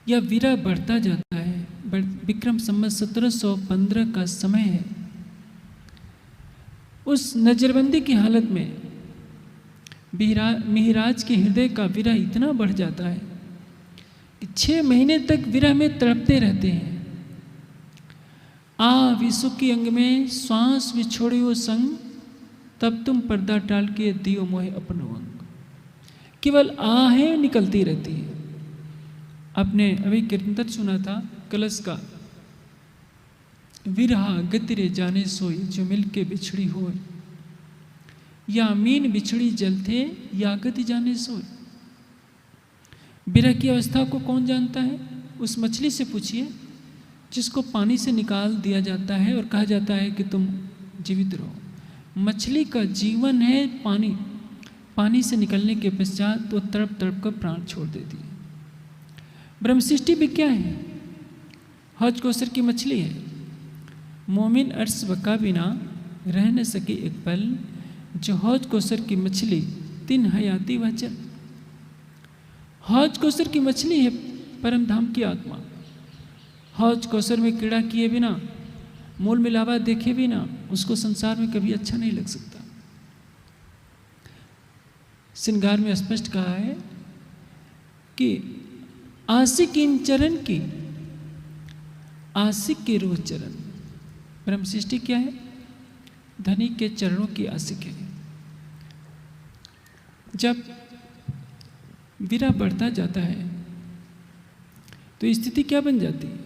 यह विरह बढ़ता जाता है। विक्रम संवत 1715 का समय है। उस नजरबंदी की हालत में मिहिराज के हृदय का विरह इतना बढ़ जाता है कि 6 महीने तक विरह में तड़पते रहते हैं। विसु की अंग में श्वास विछोड़ियो संग, तब तुम पर्दा टाल के दियो मोहे अपनो अंग। केवल आहें निकलती रहती है। आपने अभी कीर्तन सुना था कलश का, विरहा गतिरे जाने सोई, जो मिलके बिछड़ी होए, या मीन बिछड़ी जल थे या गति जाने सोई। विरह की अवस्था को कौन जानता है? उस मछली से पूछिए जिसको पानी से निकाल दिया जाता है और कहा जाता है कि तुम जीवित रहो। मछली का जीवन है पानी। पानी से निकलने के पश्चात वो तड़प तड़प कर प्राण छोड़ देती है। ब्रह्म सृष्टि भी क्या है? हौज कौसर की मछली है। मोमिन अर्श बका बिना रह न सके एक पल, जो हौज कौसर की मछली तीन हयाती वह चल। हौज कौसर की मछली है परम धाम की आत्मा। हौज कौसर में कीड़ा किए बिना, मोल मिलावा देखे बिना उसको संसार में कभी अच्छा नहीं लग सकता। श्रृंगार में स्पष्ट कहा है कि आशिक इन चरण की, आशिक के रोज चरण। ब्रह्म सृष्टि क्या है? धनी के चरणों की आशिक है। जब विरह बढ़ता जाता है तो स्थिति क्या बन जाती है?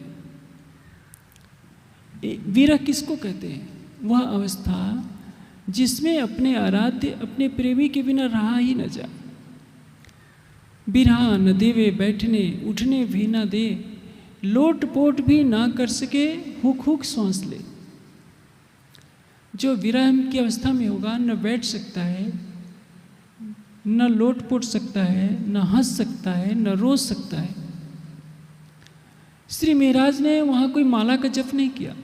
विरह किसको कहते हैं? वह अवस्था जिसमें अपने आराध्य, अपने प्रेमी के बिना रहा ही न जाए। बिरहा न देवे बैठने, उठने भी न दे, लोट पोट भी ना कर सके, हुक हुक सांस ले। जो विरह की अवस्था में होगा, न बैठ सकता है, न लोट पोट सकता है, न हंस सकता है, न रो सकता है। श्री मिहिराज ने वहाँ कोई माला का जप नहीं किया।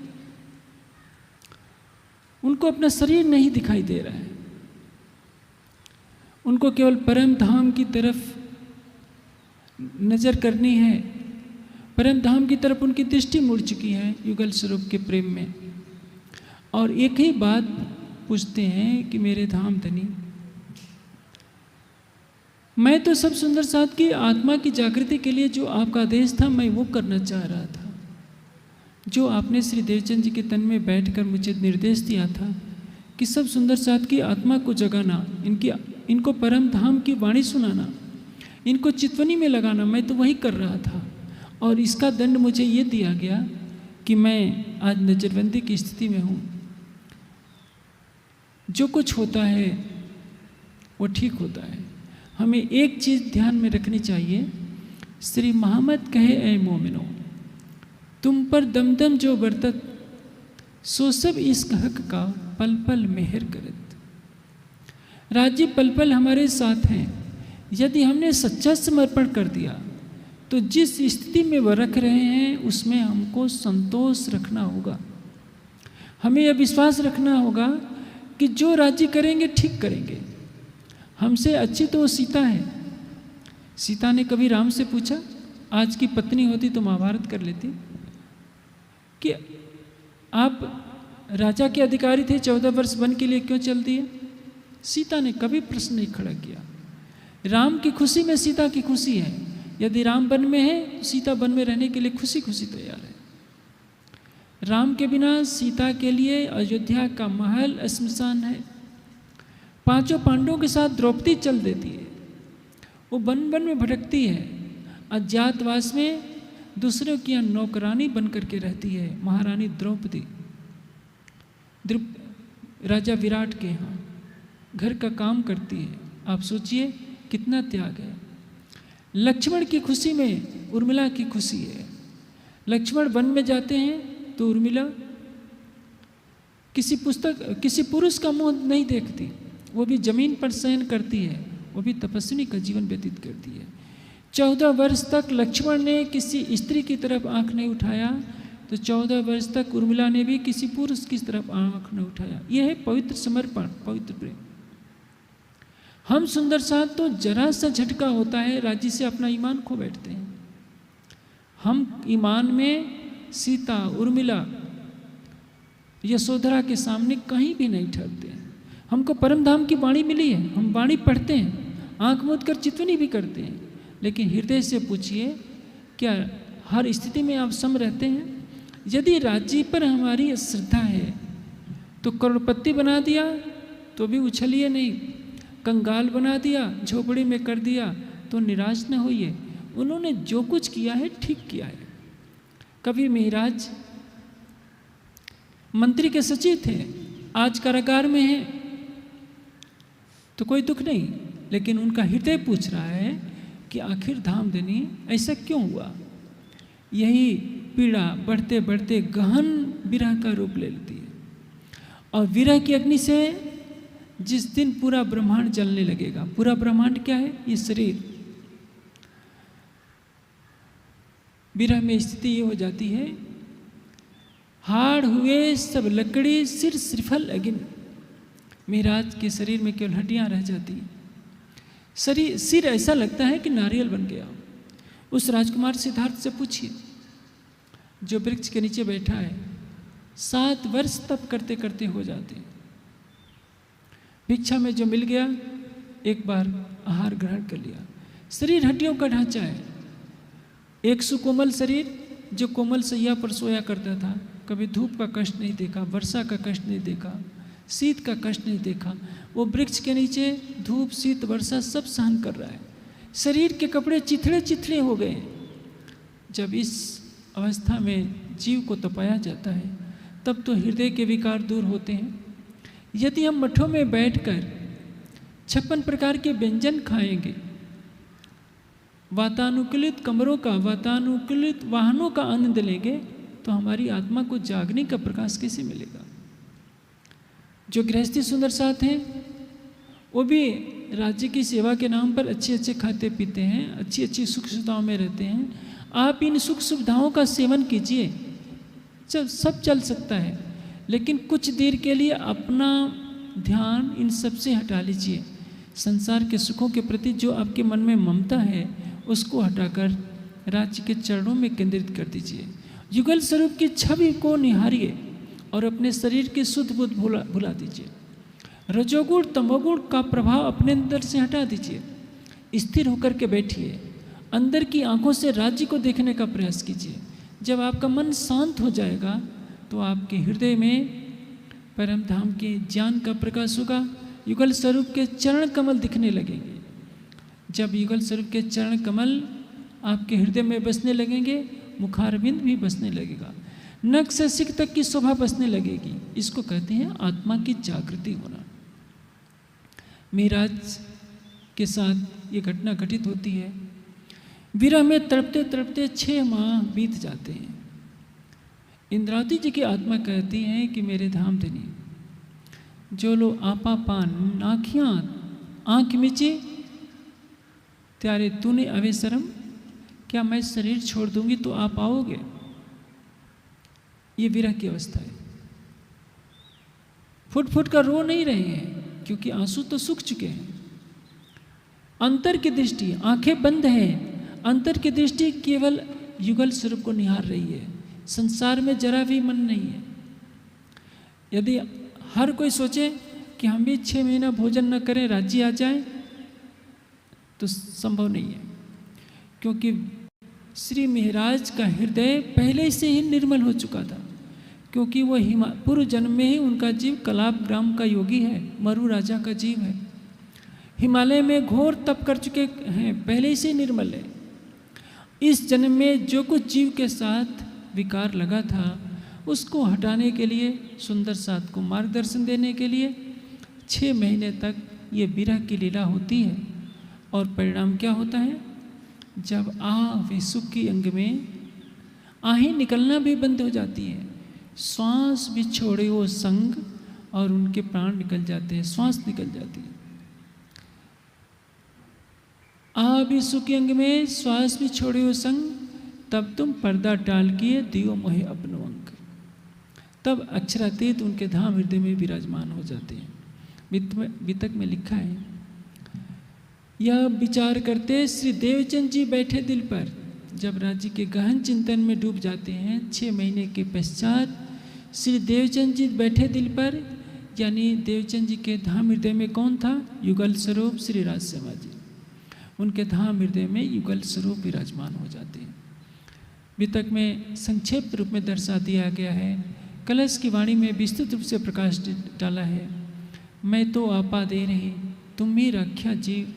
उनको अपना शरीर नहीं दिखाई दे रहा है। उनको केवल परम धाम की तरफ नजर करनी है। परम धाम की तरफ उनकी दृष्टि मुड़ चुकी है युगल स्वरूप के प्रेम में। और एक ही बात पूछते हैं कि मेरे धाम धनी, मैं तो सब सुंदर साथ की आत्मा की जागृति के लिए जो आपका आदेश था, मैं वो करना चाह रहा था। जो आपने श्री देवचंद जी के तन में बैठकर मुझे निर्देश दिया था कि सब सुंदर साथ की आत्मा को जगाना, इनको परम धाम की वाणी सुनाना, इनको चितवनी में लगाना, मैं तो वही कर रहा था। और इसका दंड मुझे ये दिया गया कि मैं आज नजरबंदी की स्थिति में हूँ। जो कुछ होता है वो ठीक होता है। हमें एक चीज़ ध्यान में रखनी चाहिए। श्री मोहम्मद कहे, ऐ मोमिनो, तुम पर दमदम जो बरतत, सो सब इस हक का पल पल मेहर करत। राज्य पल पल हमारे साथ हैं। यदि हमने सच्चा समर्पण कर दिया तो जिस स्थिति में वह रख रहे हैं उसमें हमको संतोष रखना होगा। हमें यह विश्वास रखना होगा कि जो राज्य करेंगे ठीक करेंगे। हमसे अच्छी तो वो सीता है। सीता ने कभी राम से पूछा, आज की पत्नी होती तो महाभारत कर लेती, कि आप राजा के अधिकारी थे, 14 वर्ष वन के लिए क्यों चल दिए? सीता ने कभी प्रश्न नहीं खड़ा किया। राम की खुशी में सीता की खुशी है। यदि राम वन में है तो सीता वन में रहने के लिए खुशी खुशी तैयार है। राम के बिना सीता के लिए अयोध्या का महल श्मशान है। 5 पांडवों के साथ द्रौपदी चल देती है। वो वन वन में भटकती है। अज्ञातवास में दूसरों की यहाँ नौकरानी बन करके रहती है। महारानी द्रौपदी राजा विराट के यहाँ घर का काम करती है। आप सोचिए कितना त्याग है। लक्ष्मण की खुशी में उर्मिला की खुशी है। लक्ष्मण वन में जाते हैं तो उर्मिला किसी पुरुष का मुंह नहीं देखती, वो भी जमीन पर शयन करती है, वो भी तपस्विनी का जीवन व्यतीत करती है। 14 वर्ष तक लक्ष्मण ने किसी स्त्री की तरफ आंख नहीं उठाया, तो 14 वर्ष तक उर्मिला ने भी किसी पुरुष की तरफ आंख नहीं उठाया। यह है पवित्र समर्पण, पवित्र प्रेम। हम सुंदर साथ तो जरा सा झटका होता है राज्य से अपना ईमान खो बैठते हैं। हम ईमान में सीता, उर्मिला, यशोधरा के सामने कहीं भी नहीं ठहरते हैं। हमको परम धाम की वाणी मिली है, हम वाणी पढ़ते हैं, आंख मूंद कर चितवनी भी करते हैं, लेकिन हृदय से पूछिए क्या हर स्थिति में आप सम रहते हैं? यदि राज्य पर हमारी श्रद्धा है तो करोड़पति बना दिया तो भी उछलिए नहीं, कंगाल बना दिया, झोपड़ी में कर दिया तो निराश न होइए। उन्होंने जो कुछ किया है ठीक किया है। कभी महाराज मंत्री के सचिव थे, आज कारागार में हैं, तो कोई दुख नहीं, लेकिन उनका हृदय पूछ रहा है कि आखिर धाम देनी ऐसा क्यों हुआ। यही पीड़ा बढ़ते बढ़ते गहन विरह का रूप ले लेती है, और विरह की अग्नि से जिस दिन पूरा ब्रह्मांड जलने लगेगा। पूरा ब्रह्मांड क्या है? ये शरीर। विरह में स्थिति ये हो जाती है, हाड़ हुए सब लकड़ी सिर श्रीफल अगिन। महाराज के शरीर में केवल हड्डियां रह जाती हैं, शरीर सिर ऐसा लगता है कि नारियल बन गया। उस राजकुमार सिद्धार्थ से पूछिए जो वृक्ष के नीचे बैठा है, 7 वर्ष तप करते करते हो जाते। भिक्षा में जो मिल गया एक बार आहार ग्रहण कर लिया। शरीर हड्डियों का ढांचा है, एक सुकोमल शरीर जो कोमल सैया पर सोया करता था, कभी धूप का कष्ट नहीं देखा, वर्षा का कष्ट नहीं देखा, शीत का कष्ट नहीं देखा। वो वृक्ष के नीचे धूप, शीत, वर्षा सब सहन कर रहा है। शरीर के कपड़े चिथड़े चिथड़े हो गए। जब इस अवस्था में जीव को तपाया जाता है तब तो हृदय के विकार दूर होते हैं। यदि हम मठों में बैठकर 56 प्रकार के व्यंजन खाएंगे, वातानुकूलित कमरों का, वातानुकूलित वाहनों का आनंद लेंगे, तो हमारी आत्मा को जागने का प्रकाश कैसे मिलेगा? जो गृहस्थी सुंदर साथ हैं वो भी राज्य की सेवा के नाम पर अच्छे अच्छे खाते पीते हैं, अच्छी अच्छी सुख सुविधाओं में रहते हैं। आप इन सुख सुविधाओं का सेवन कीजिए, सब चल सकता है, लेकिन कुछ देर के लिए अपना ध्यान इन सब से हटा लीजिए। संसार के सुखों के प्रति जो आपके मन में ममता है उसको हटाकर राज्य के चरणों में केंद्रित कर दीजिए। युगल स्वरूप की छवि को निहारिए और अपने शरीर की शुद्ध बुद्ध भुला दीजिए। रजोगुण तमोगुण का प्रभाव अपने अंदर से हटा दीजिए। स्थिर होकर के बैठिए, अंदर की आंखों से राज्य को देखने का प्रयास कीजिए। जब आपका मन शांत हो जाएगा तो आपके हृदय में परम धाम के ज्ञान का प्रकाश होगा। युगल स्वरूप के चरण कमल दिखने लगेंगे। जब युगल स्वरूप के चरण कमल आपके हृदय में बसने लगेंगे, मुखारविंद भी बसने लगेगा, नख से सिक तक की शोभा बसने लगेगी। इसको कहते हैं आत्मा की जागृति होना। महाराज के साथ ये घटना घटित होती है। विरह में तड़पते तड़पते 6 माह बीत जाते हैं। इंद्रावती जी की आत्मा कहती है कि मेरे धाम धनी, जो लो आपा पान आँखियाँ आँख मिची, त्यारे तूने अवे शर्म, क्या मैं शरीर छोड़ दूंगी तो आप आओगे? ये विरह की अवस्था है। फुट फुट कर रो नहीं रहे हैं क्योंकि आंसू तो सूख चुके हैं। अंतर की दृष्टि, आंखें बंद हैं, अंतर की दृष्टि केवल युगल स्वरूप को निहार रही है। संसार में जरा भी मन नहीं है। यदि हर कोई सोचे कि हम भी 6 महीना भोजन न करें, राज्य आ जाए, तो संभव नहीं है, क्योंकि श्री महाराज का हृदय पहले से ही निर्मल हो चुका था। क्योंकि वो पूर्व जन्म में ही उनका जीव कलाप ग्राम का योगी है, मरु राजा का जीव है, हिमालय में घोर तप कर चुके हैं, पहले से निर्मल है। इस जन्म में जो कुछ जीव के साथ विकार लगा था उसको हटाने के लिए, सुंदर साथ को मार्गदर्शन देने के लिए 6 महीने तक ये विरह की लीला होती है। और परिणाम क्या होता है? जब विसुख की अंग में आहें निकलना भी बंद हो जाती है, श्वास भी छोड़े वो संग और उनके प्राण निकल जाते हैं, श्वास निकल जाती है। विसुख के अंग में श्वास भी छोड़े हो संग, तब तुम पर्दा टाल किए दियो मोहे अपनो अंक। तब अक्षरातीत उनके धाम हृदय में विराजमान हो जाते हैं। वितक में लिखा है, यह विचार करते श्री देवचंद जी बैठे दिल पर। जब राज्य के गहन चिंतन में डूब जाते हैं, 6 महीने के पश्चात श्री देवचंद जी बैठे दिल पर, यानी देवचंद जी के धाम हृदय में कौन था? युगल स्वरूप श्री राज शर्मा जी। उनके धाम हृदय में युगल स्वरूप विराजमान हो जाते हैं। वितक में संक्षेप रूप में दर्शा दिया गया है। कलश की वाणी में विस्तृत रूप से प्रकाश डाला है। मैं तो आपा दे रही तुम्ही रख्या जीव,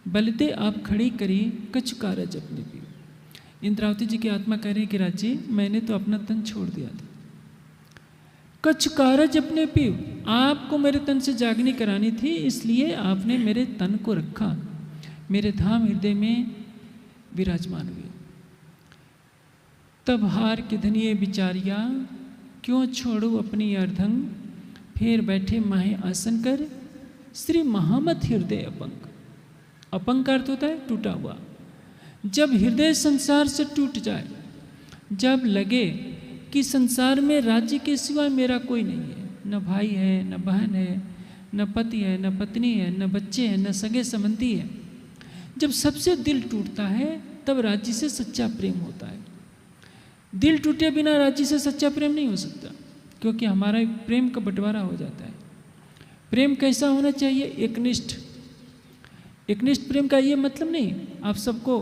बलते आप खड़ी करी कछु कारज अपने भी। इंद्रावती जी की आत्मा कह रही है कि राजी, मैंने तो अपना तन छोड़ दिया था, कछु कारज अपने पीव, आपको मेरे तन से जागनी करानी थी, इसलिए आपने मेरे तन को रखा, मेरे धाम हृदय में विराजमान हुए। तब हार के धनिये बिचारिया, क्यों छोड़ू अपनी अर्धंग, फिर बैठे माहे आसन कर, श्री महामत हृदय अपंग। अपंग का अर्थ होता है टूटा हुआ। जब हृदय संसार से टूट जाए, जब लगे कि संसार में राज्य के सिवा मेरा कोई नहीं है, न भाई है, न बहन है, न पति है, न पत्नी है, न बच्चे हैं, न सगे संबंधी है, जब सबसे दिल टूटता है, तब राज्य से सच्चा प्रेम होता है। दिल टूटे बिना राज्य से सच्चा प्रेम नहीं हो सकता, क्योंकि हमारा प्रेम का बंटवारा हो जाता है। प्रेम कैसा होना चाहिए? एकनिष्ठ। एकनिष्ठ प्रेम का ये मतलब नहीं आप सबको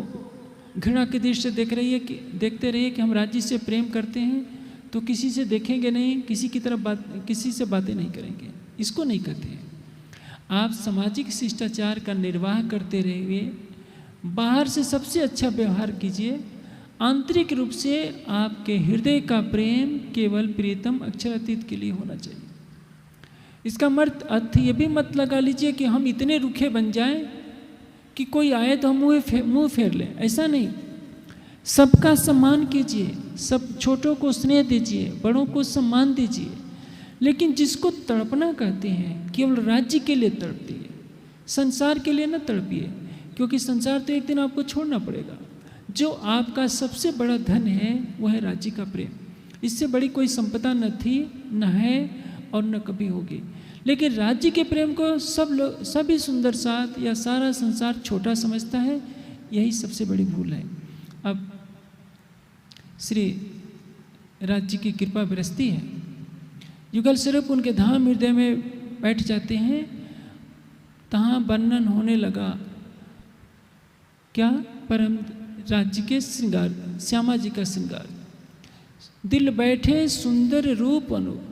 घृणा की दृष्टि से देखते रहिए कि हम राज्य से प्रेम करते हैं तो किसी से देखेंगे नहीं, किसी की तरफ किसी से बातें नहीं करेंगे, इसको नहीं कहते हैं। आप सामाजिक शिष्टाचार का निर्वाह करते रहिए, बाहर से सबसे अच्छा व्यवहार कीजिए, आंतरिक रूप से आपके हृदय का प्रेम केवल प्रियतम अक्षरातीत के लिए होना चाहिए। इसका अर्थ ये भी मत लगा लीजिए कि हम इतने रूखे बन जाएं कि कोई आए तो हम मुंह फेर लें, ऐसा नहीं। सबका सम्मान कीजिए, सब छोटों को स्नेह दीजिए, बड़ों को सम्मान दीजिए, लेकिन जिसको तड़पना कहते हैं केवल राज्य के लिए तड़पिए, संसार के लिए न तड़पिए, क्योंकि संसार तो एक दिन आपको छोड़ना पड़ेगा। जो आपका सबसे बड़ा धन है वह है राज्य का प्रेम। इससे बड़ी कोई संपदा न थी, न है और न कभी होगी। लेकिन राज्य के प्रेम को सभी सुंदर साथ या सारा संसार छोटा समझता है, यही सबसे बड़ी भूल है। अब श्री राज्य की कृपा बरसती है, युगल स्वरूप उनके धाम हृदय में बैठ जाते हैं। तहाँ वर्णन होने लगा क्या? परम राज्य के श्रृंगार, श्यामा जी का श्रृंगार। दिल बैठे सुंदर रूप अनूप।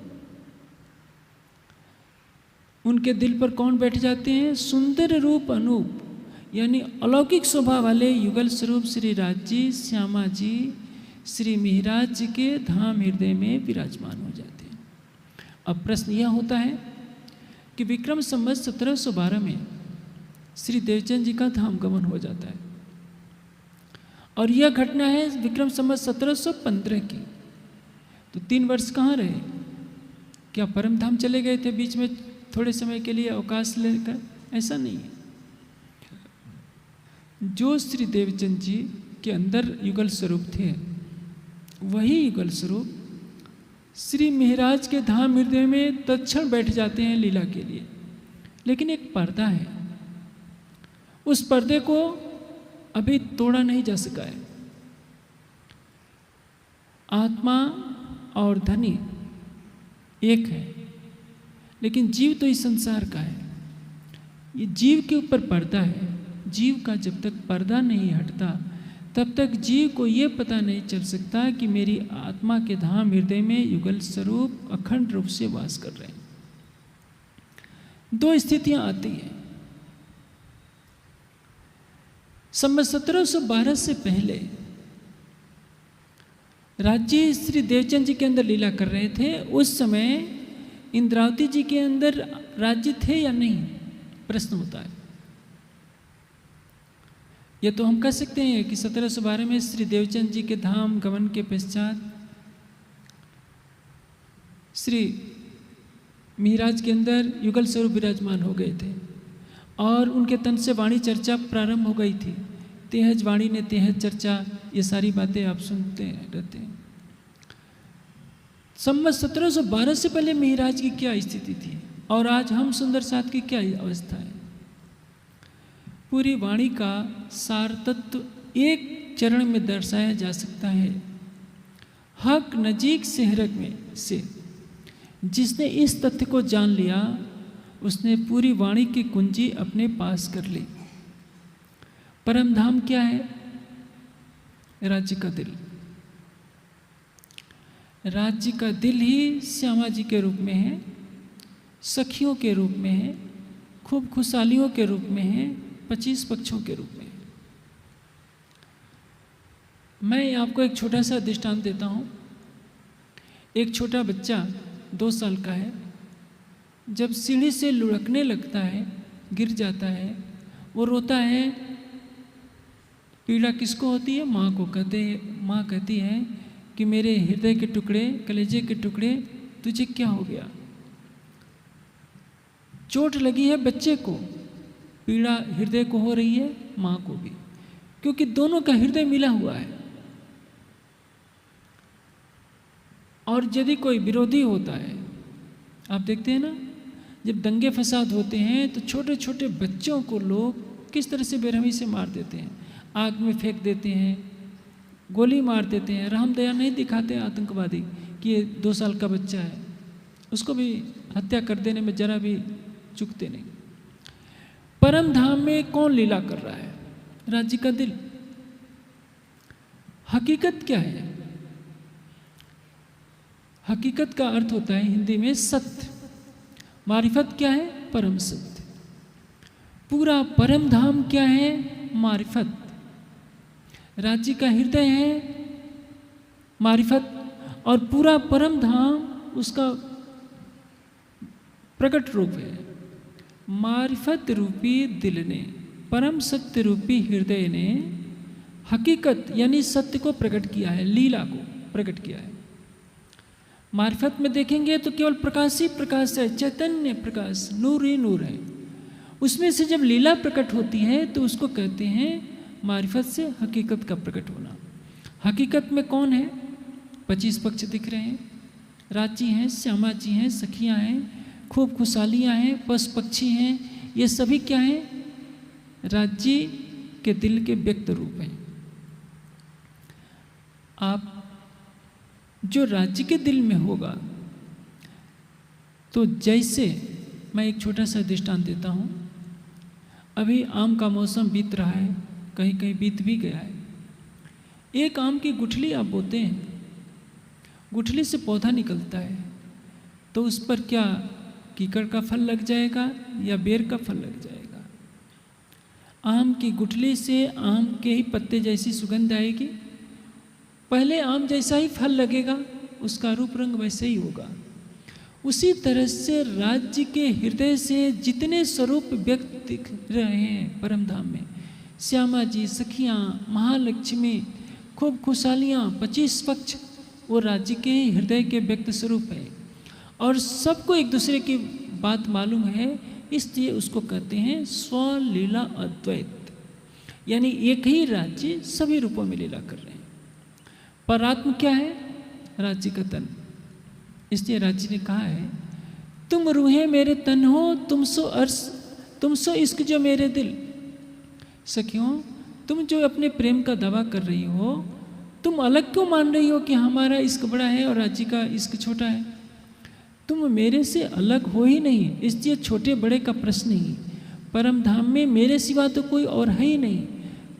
उनके दिल पर कौन बैठ जाते हैं? सुंदर रूप अनूप, यानी अलौकिक शोभा वाले युगल स्वरूप श्री राज्य श्यामा जी श्री मिहिराज जी के धाम हृदय में विराजमान हो जाते हैं। अब प्रश्न यह होता है कि विक्रम संवत 1712 में श्री देवचंद जी का धाम गमन हो जाता है, और यह घटना है विक्रम संवत 1715 की। तो 3 वर्ष कहाँ रहे? क्या परम धाम चले गए थे बीच में थोड़े समय के लिए अवकाश लेकर? ऐसा नहीं है। जो श्री देवचंद जी के अंदर युगल स्वरूप थे, वही युगल स्वरूप श्री मिहिराज के धाम हृदय में तत्क्षण बैठ जाते हैं लीला के लिए। लेकिन एक पर्दा है, उस पर्दे को अभी तोड़ा नहीं जा सका है। आत्मा और धनी एक है, लेकिन जीव तो इस संसार का है। ये जीव के ऊपर पर्दा है। जीव का जब तक पर्दा नहीं हटता, तब तक जीव को ये पता नहीं चल सकता कि मेरी आत्मा के धाम हृदय में युगल स्वरूप अखंड रूप से वास कर रहे हैं। 2 स्थितियां आती हैं। संवत 1712 से पहले राज्य श्री देवचंद जी के अंदर लीला कर रहे थे। उस समय इंद्रावती जी के अंदर राज्य थे या नहीं, प्रश्न होता है। ये तो हम कह सकते हैं कि 1712 में श्री देवचंद जी के धाम गमन के पश्चात श्री मिहिराज के अंदर युगल स्वरूप विराजमान हो गए थे और उनके तन से वाणी चर्चा प्रारंभ हो गई थी। तेहज वाणी ने तेहज चर्चा, ये सारी बातें आप सुनते रहते हैं। संवत 1712 से पहले मिहिराज की क्या स्थिति थी और आज हम सुंदर साथ की क्या अवस्था है। पूरी वाणी का सार तत्व एक चरण में दर्शाया जा सकता है। हक नजीक से हरक में से जिसने इस तथ्य को जान लिया उसने पूरी वाणी की कुंजी अपने पास कर ली। परम धाम क्या है? राज्य का दिल। राज्य का दिल ही श्यामा जी के रूप में है, सखियों के रूप में है, खूब खुशहालियों के रूप में है, 25 पक्षों के रूप में है। मैं आपको एक छोटा सा दृष्टांत देता हूँ। एक छोटा बच्चा 2 साल का है, जब सीढ़ी से लुढ़कने लगता है, गिर जाता है, वो रोता है। पीड़ा किसको होती है? माँ को माँ कहती है कि मेरे हृदय के टुकड़े, कलेजे के टुकड़े, तुझे क्या हो गया? चोट लगी है बच्चे को, पीड़ा हृदय को हो रही है, माँ को भी, क्योंकि दोनों का हृदय मिला हुआ है। और यदि कोई विरोधी होता है, आप देखते हैं ना, जब दंगे फसाद होते हैं तो छोटे छोटे बच्चों को लोग किस तरह से बेरहमी से मार देते हैं, आग में फेंक देते हैं, गोली मार देते हैं। रहम दया नहीं दिखाते आतंकवादी कि ये 2 साल का बच्चा है, उसको भी हत्या कर देने में जरा भी चूकते नहीं। परम धाम में कौन लीला कर रहा है? राज्य का दिल। हकीकत क्या है? हकीकत का अर्थ होता है हिंदी में सत्य। मारिफत क्या है? परम सत्य। पूरा परम धाम क्या है? मारिफत। राज्य का हृदय है मारिफत और पूरा परम धाम उसका प्रकट रूप है। मारिफत रूपी दिल ने, परम सत्य रूपी हृदय ने हकीकत यानी सत्य को प्रकट किया है, लीला को प्रकट किया है। मारिफत में देखेंगे तो केवल प्रकाश ही प्रकाश है, चैतन्य प्रकाश, नूर ही नूर है। उसमें से जब लीला प्रकट होती है तो उसको कहते हैं मारिफत से हकीकत का प्रकट होना। हकीकत में कौन है? 25 पक्ष दिख रहे हैं, राची हैं, श्यामा जी हैं, सखियां हैं, खूब खुशहालियाँ हैं, पशु पक्षी हैं। ये सभी क्या हैं? राज्य के दिल के व्यक्त रूप हैं। आप जो राज्य के दिल में होगा, तो जैसे मैं एक छोटा सा दृष्टांत देता हूँ। अभी आम का मौसम बीत रहा है, कहीं कहीं बीत भी गया है। एक आम की गुठली आप बोते हैं, गुठली से पौधा निकलता है, तो उस पर क्या कीकड़ का फल लग जाएगा या बेर का फल लग जाएगा? आम की गुठली से आम के ही पत्ते जैसी सुगंध आएगी। पहले आम जैसा ही फल लगेगा, उसका रूप रंग वैसे ही होगा। उसी तरह से राज्य के हृदय से जितने स्वरूप व्यक्त दिख रहे हैं परम धाम में, श्यामा जी, सखियाँ, महालक्ष्मी, खूब खुशहालियाँ, 25 पक्ष, वो राज्य के हृदय के व्यक्त स्वरूप है। और सबको एक दूसरे की बात मालूम है, इसलिए उसको कहते हैं स्वलीला अद्वैत, यानी एक ही राज्य सभी रूपों में लीला कर रहे हैं। पर आत्म क्या है? राज्य का तन। इसलिए राज्य ने कहा है, तुम रूहें मेरे तन हो, तुम सो अर्श, तुम सो इश्क जो मेरे दिल। सखियों, तुम जो अपने प्रेम का दावा कर रही हो, तुम अलग क्यों मान रही हो कि हमारा इश्क बड़ा है और राज्य का इश्क छोटा है? तुम मेरे से अलग हो ही नहीं, इसलिए छोटे बड़े का प्रश्न ही। परम धाम में मेरे सिवा तो कोई और है ही नहीं।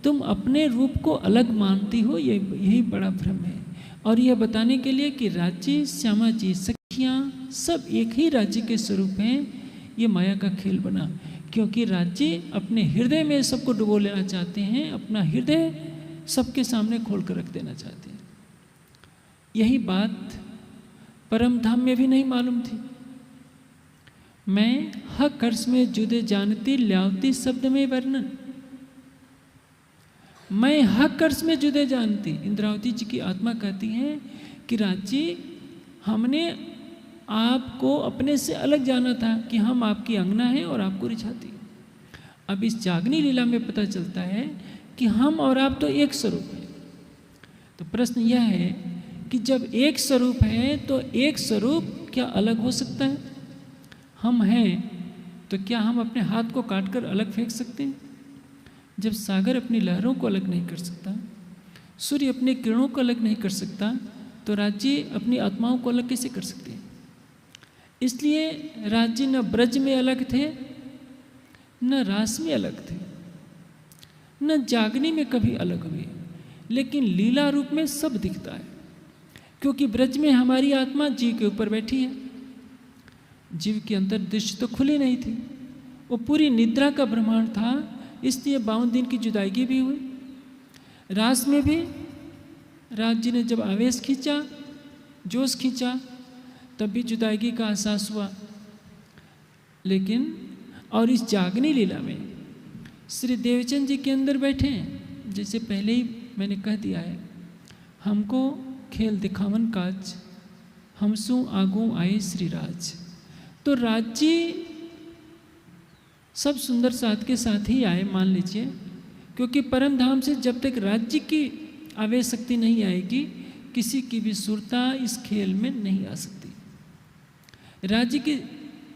तुम अपने रूप को अलग मानती हो, यही बड़ा भ्रम है। और यह बताने के लिए कि राज्य, श्यामा जी, सखियाँ सब एक ही राज्य के स्वरूप हैं, ये माया का खेल बना। क्योंकि राज्य अपने हृदय में सबको डुबो लेना चाहते हैं, अपना हृदय सबके सामने खोल कर रख देना चाहते हैं। यही बात परम धाम में भी नहीं मालूम थी। मैं हक अर्श में जुदे जानती ल्यावती शब्द में वर्णन। मैं हक अर्श में जुदे जानती। इंद्रावती जी की आत्मा कहती है कि राज जी, हमने आपको अपने से अलग जाना था कि हम आपकी अंगना हैं और आपको रिझाती। अब इस जागनी लीला में पता चलता है कि हम और आप तो एक स्वरूप हैं। तो प्रश्न यह है कि जब एक स्वरूप है तो एक स्वरूप क्या अलग हो सकता है? हम हैं तो क्या हम अपने हाथ को काटकर अलग फेंक सकते हैं? जब सागर अपनी लहरों को अलग नहीं कर सकता, सूर्य अपने किरणों को अलग नहीं कर सकता, तो राज्य अपनी आत्माओं को अलग कैसे कर सकते हैं? इसलिए राज्य न ब्रज में अलग थे, न रास में अलग थे, न जागनी में कभी अलग हुए, लेकिन लीला रूप में सब दिखता है। क्योंकि ब्रज में हमारी आत्मा जीव के ऊपर बैठी है। जीव की अंतर्दृष्टि तो खुली नहीं थी, वो पूरी निद्रा का ब्रह्मांड था, इसलिए 52 दिन की जुदाई भी हुई। रास में भी राज्य ने जब आवेश खींचा, जोश खींचा, तब भी जुदाई का एहसास हुआ। लेकिन और इस जागनी लीला में श्री देवचंद जी के अंदर बैठे हैं, जैसे पहले ही मैंने कह दिया है, हमको खेल दिखावन काज, हमसू आगू आए श्री राज। तो राज्य सब सुंदर साथ के साथ ही आए, मान लीजिए, क्योंकि परम धाम से जब तक राज्य की आवेश शक्ति नहीं आएगी, किसी की भी सुरता इस खेल में नहीं आ सकती। राज्य की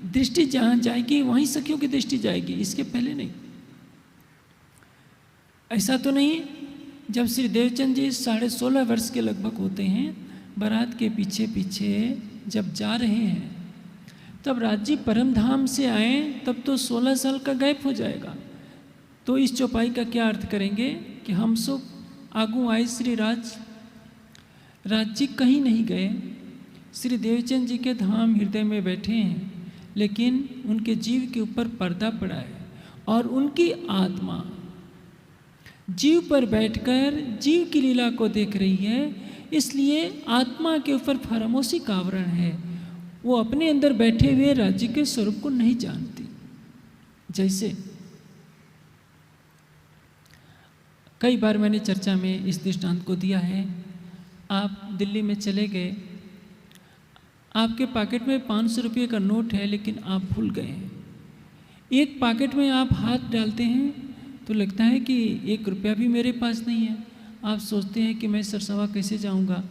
दृष्टि जहाँ जाएगी वहीं सखियों की दृष्टि जाएगी, इसके पहले नहीं। ऐसा तो नहीं जब श्री देवचंद जी 16.5 वर्ष के लगभग होते हैं, बारात के पीछे पीछे जब जा रहे हैं, तब राज्य परम धाम से आए, तब तो 16 साल का गैप हो जाएगा। तो इस चौपाई का क्या अर्थ करेंगे कि हम सब आगू आए श्री राज। राज्य कहीं नहीं गए, श्री देवचंद जी के धाम हृदय में बैठे हैं, लेकिन उनके जीव के ऊपर पर्दा पड़ा है और उनकी आत्मा जीव पर बैठकर जीव की लीला को देख रही है। इसलिए आत्मा के ऊपर फरामोशी का आवरण है, वो अपने अंदर बैठे हुए राज्य के स्वरूप को नहीं जानती। जैसे कई बार मैंने चर्चा में इस दृष्टांत को दिया है, आप दिल्ली में चले गए, आपके पॉकेट में 500 रुपये का नोट है, लेकिन आप भूल गए हैं। एक पॉकेट में आप हाथ डालते हैं तो लगता है कि 1 रुपया भी मेरे पास नहीं है। आप सोचते हैं कि मैं सरसवा कैसे जाऊंगा,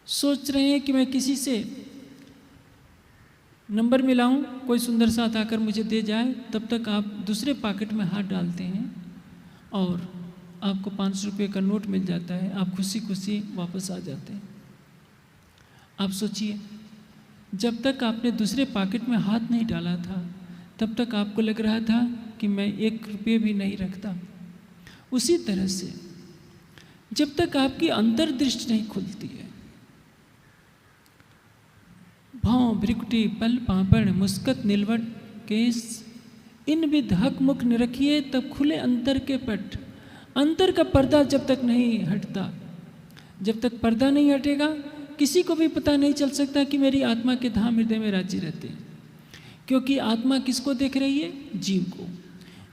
सोच रहे हैं कि मैं किसी से नंबर मिलाऊं, कोई सुंदर साथ आकर मुझे दे जाए। तब तक आप दूसरे पॉकेट में हाथ डालते हैं और आपको 500 रुपये का नोट मिल जाता है। आप खुशी खुशी वापस आ जाते हैं। आप सोचिए, जब तक आपने दूसरे पॉकेट में हाथ नहीं डाला था, तब तक आपको लग रहा था कि मैं 1 रुपये भी नहीं रखता। उसी तरह से जब तक आपकी अंतर्दृष्टि नहीं खुलती है, भाव भ्रिकुटी पल पापड़ मुस्कत नीलवट केस इन विध हक मुख न रखिए, तब खुले अंतर के पट। अंतर का पर्दा जब तक नहीं हटता, जब तक पर्दा नहीं हटेगा, किसी को भी पता नहीं चल सकता कि मेरी आत्मा के धाम हृदय में राज्य रहते हैं। क्योंकि आत्मा किसको देख रही है? जीव को।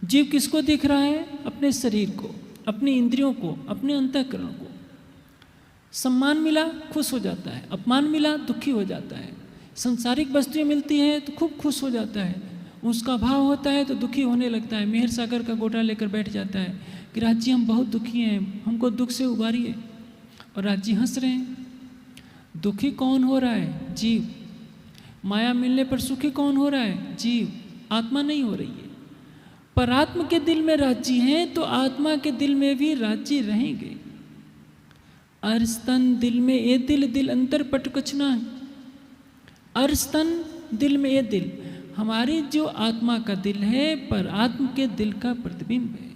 जीव किसको देख रहा है? अपने शरीर को, अपनी इंद्रियों को, अपने अंतःकरण को। सम्मान मिला खुश हो जाता है, अपमान मिला दुखी हो जाता है। संसारिक वस्तुएं मिलती हैं तो खूब खुश हो जाता है, उसका भाव होता है तो दुखी होने लगता है। मेहर सागर का गोटा लेकर बैठ जाता है कि राज्य हम बहुत दुखी हैं, हमको दुख से उबारिए। और राज्य हंस रहे हैं। दुखी कौन हो रहा है? जीव। माया मिलने पर सुखी कौन हो रहा है? जीव। आत्मा नहीं हो रही है। पर आत्मा के दिल में राज्य हैं तो आत्मा के दिल में भी राज्य रहेंगे। अरस्तन दिल में ये दिल, दिल अंतर पट कुछ ना। अरस्तन दिल में ये दिल, हमारी जो आत्मा का दिल है पर आत्मा के दिल का प्रतिबिंब है।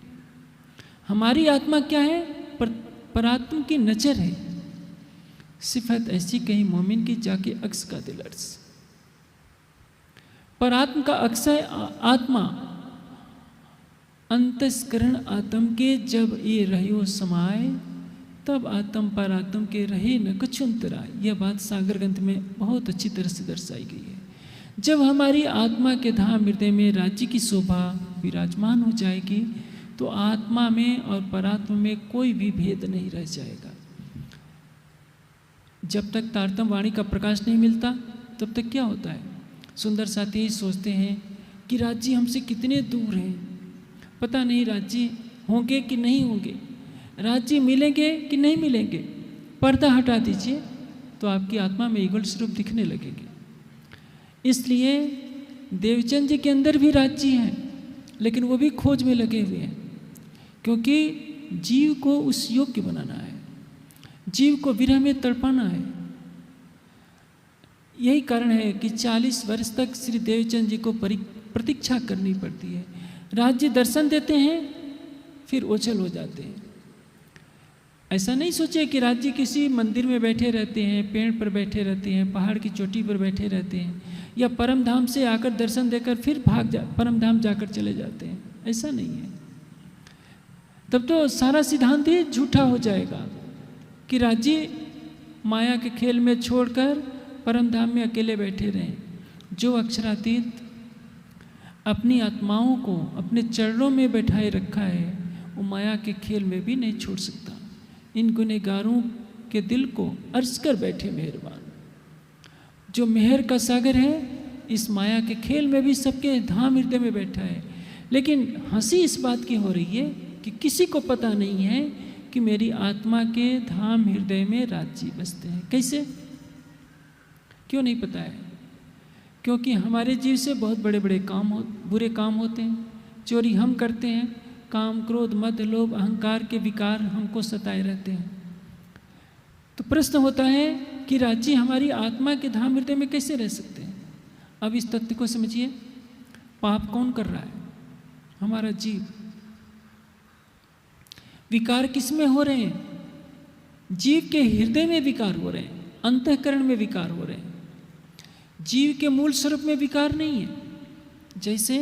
हमारी आत्मा क्या है? परात्म की नजर है। सिफत ऐसी कहीं मोमिन की जाके अक्स का दिल अर्स। परात्म का अक्स है आत्मा। अंतस्करण आत्म के जब ये रहो समाए, तब आत्म पर आत्म के रहे न कुछ अंतराय। यह बात सागर ग्रंथ में बहुत अच्छी तरह से दर्शाई गई है। जब हमारी आत्मा के धाम हृदय में राज्य की शोभा विराजमान हो जाएगी, तो आत्मा में और परात्मा में कोई भी भेद नहीं रह जाएगा। जब तक तारतम्य वाणी का प्रकाश नहीं मिलता तब तक क्या होता है? सुंदर साथी सोचते हैं कि राज्य हमसे कितने दूर हैं, पता नहीं राज्य होंगे कि नहीं होंगे, राज्य मिलेंगे कि नहीं मिलेंगे। पर्दा हटा दीजिए तो आपकी आत्मा में युगल स्वरूप दिखने लगेंगे। इसलिए देवचंद जी के अंदर भी राज्य हैं, लेकिन वो भी खोज में लगे हुए हैं, क्योंकि जीव को उस योग्य बनाना है, जीव को विरह में तड़पाना है। यही कारण है कि 40 वर्ष तक श्री देवचंद जी को प्रतीक्षा करनी पड़ती है। राज्य दर्शन देते हैं फिर ओझल हो जाते हैं। ऐसा नहीं सोचे कि राज्य किसी मंदिर में बैठे रहते हैं, पेड़ पर बैठे रहते हैं, पहाड़ की चोटी पर बैठे रहते हैं, या परम धाम से आकर दर्शन देकर फिर परम धाम जाकर चले जाते हैं। ऐसा नहीं है। तब तो सारा सिद्धांत ही झूठा हो जाएगा कि राज्य माया के खेल में छोड़कर परम धाम में अकेले बैठे रहें। जो अक्षरातीत अपनी आत्माओं को अपने चरणों में बैठाए रखा है, वो माया के खेल में भी नहीं छोड़ सकता। इन गुनहगारों के दिल को अर्ज कर बैठे मेहरबान, जो मेहर का सागर है, इस माया के खेल में भी सबके धाम हृदय में बैठा है। लेकिन हंसी इस बात की हो रही है कि किसी को पता नहीं है कि मेरी आत्मा के धाम हृदय में राज्य बसते हैं। कैसे? क्यों नहीं पता है? क्योंकि हमारे जीव से बहुत बड़े बड़े बुरे काम होते हैं। चोरी हम करते हैं, काम क्रोध मद लोभ अहंकार के विकार हमको सताए रहते हैं। तो प्रश्न होता है कि राज्य हमारी आत्मा के धाम हृदय में कैसे रह सकते हैं? अब इस तथ्य को समझिए। पाप कौन कर रहा है? हमारा जीव। विकार किस में हो रहे हैं? जीव के हृदय में विकार हो रहे हैं, अंतःकरण में विकार हो रहे हैं। जीव के मूल स्वरूप में विकार नहीं है। जैसे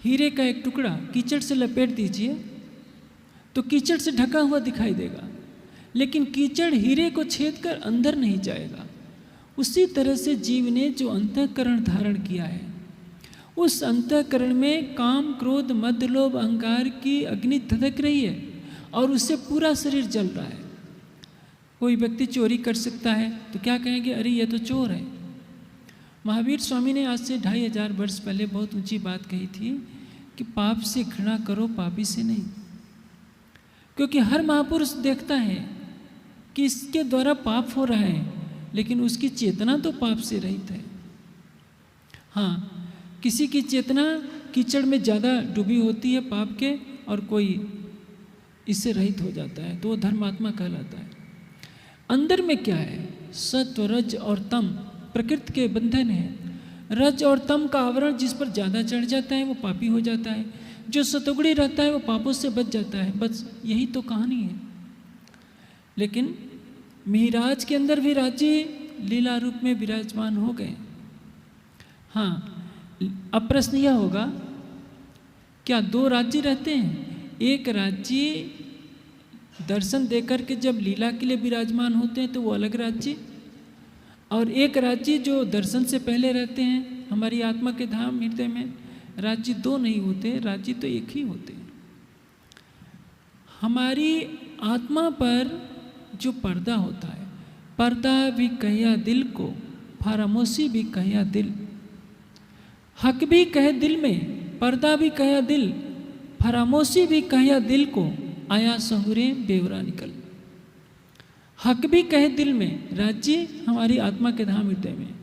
हीरे का एक टुकड़ा कीचड़ से लपेट दीजिए तो कीचड़ से ढका हुआ दिखाई देगा, लेकिन कीचड़ हीरे को छेद कर अंदर नहीं जाएगा। उसी तरह से जीव ने जो अंतःकरण धारण किया है, उस अंतःकरण में काम क्रोध मद लोभ अहंकार की अग्नि धधक रही है और उससे पूरा शरीर जल रहा है। कोई व्यक्ति चोरी कर सकता है तो क्या कहेंगे? अरे ये तो चोर है। महावीर स्वामी ने आज से 2500 वर्ष पहले बहुत ऊंची बात कही थी कि पाप से घृणा करो, पापी से नहीं। क्योंकि हर महापुरुष देखता है कि इसके द्वारा पाप हो रहा है, लेकिन उसकी चेतना तो पाप से रहित है। हाँ, किसी की चेतना कीचड़ में ज़्यादा डूबी होती है पाप के, और कोई इससे रहित हो जाता है, तो वो धर्मात्मा कहलाता है। अंदर में क्या है? सत्व रज और तम प्रकृति के बंधन है। रज और तम का आवरण जिस पर ज़्यादा चढ़ जाता है वो पापी हो जाता है, जो सतुगड़ी रहता है वो पापों से बच जाता है। बस यही तो कहानी है। लेकिन मिहिराज के अंदर भी राज्य लीला रूप में विराजमान हो गए। हाँ, अब प्रश्न यह होगा, क्या 2 राज्य रहते हैं? एक राज्य दर्शन देकर के जब लीला के लिए विराजमान होते हैं तो वो अलग राज्य, और एक राज्य जो दर्शन से पहले रहते हैं हमारी आत्मा के धाम हृदय में। राज्य 2 नहीं होते, राज्य तो एक ही होते हैं। हमारी आत्मा पर जो पर्दा होता है, पर्दा भी कहिया दिल को, फारामोशी भी कहिया दिल। हक भी कहे दिल में, पर्दा भी कहिया दिल, फरामोशी भी कहिया दिल को, आया सहुरे बेवरा निकल। हक भी कहे दिल में, राज्य हमारी आत्मा के धाम हृदय में।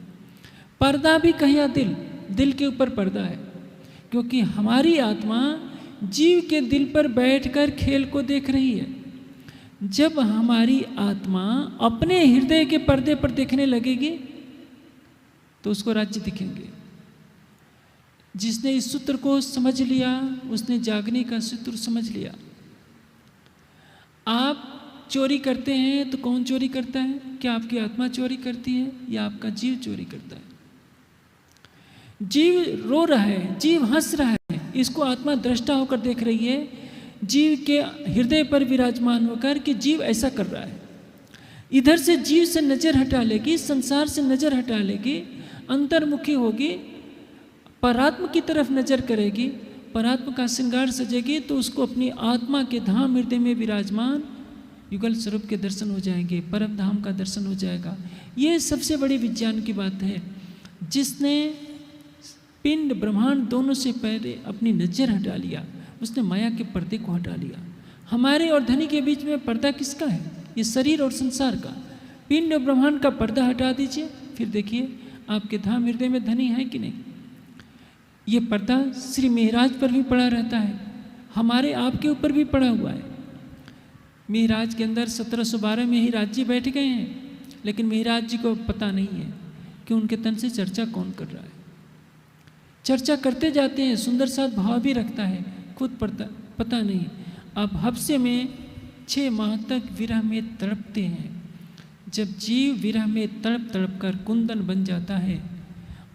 पर्दा भी कहिया दिल, दिल के ऊपर पर्दा है, क्योंकि हमारी आत्मा जीव के दिल पर बैठकर खेल को देख रही है। जब हमारी आत्मा अपने हृदय के पर्दे पर देखने लगेगी तो उसको राज्य दिखेंगे। जिसने इस सूत्र को समझ लिया उसने जागने का सूत्र समझ लिया। आप चोरी करते हैं तो कौन चोरी करता है? क्या आपकी आत्मा चोरी करती है या आपका जीव चोरी करता है? जीव रो रहा है, जीव हंस रहा है, इसको आत्मा दृष्टा होकर देख रही है, जीव के हृदय पर विराजमान होकर कि जीव ऐसा कर रहा है। इधर से जीव से नजर हटा लेगी, संसार से नजर हटा लेगी, अंतर्मुखी होगी, परात्म की तरफ नजर करेगी, परात्मा का श्रृंगार सजेगी तो उसको अपनी आत्मा के धाम हृदय में विराजमान युगल स्वरूप के दर्शन हो जाएंगे, परम धाम का दर्शन हो जाएगा। ये सबसे बड़ी विज्ञान की बात है। जिसने पिंड ब्रह्मांड दोनों से पहले अपनी नज़र हटा लिया, उसने माया के पर्दे को हटा लिया। हमारे और धनी के बीच में पर्दा किसका है? ये शरीर और संसार का। पिंड और ब्रह्मांड का पर्दा हटा दीजिए, फिर देखिए आपके धाम हृदय में धनी है कि नहीं। ये पर्दा श्री मेहराज पर भी पड़ा रहता है, हमारे आपके ऊपर भी पड़ा हुआ है। मेहराज के अंदर 1712 में ही राज जी बैठ गए हैं, लेकिन मेहराज जी को पता नहीं है कि उनके तन से चर्चा कौन कर रहा है। चर्चा करते जाते हैं, सुंदर साथ भाव भी रखता है, खुद पता नहीं। अब हफ्से में 6 माह तक विरह में तड़पते हैं। जब जीव विरह में तड़प तड़प कर कुंदन बन जाता है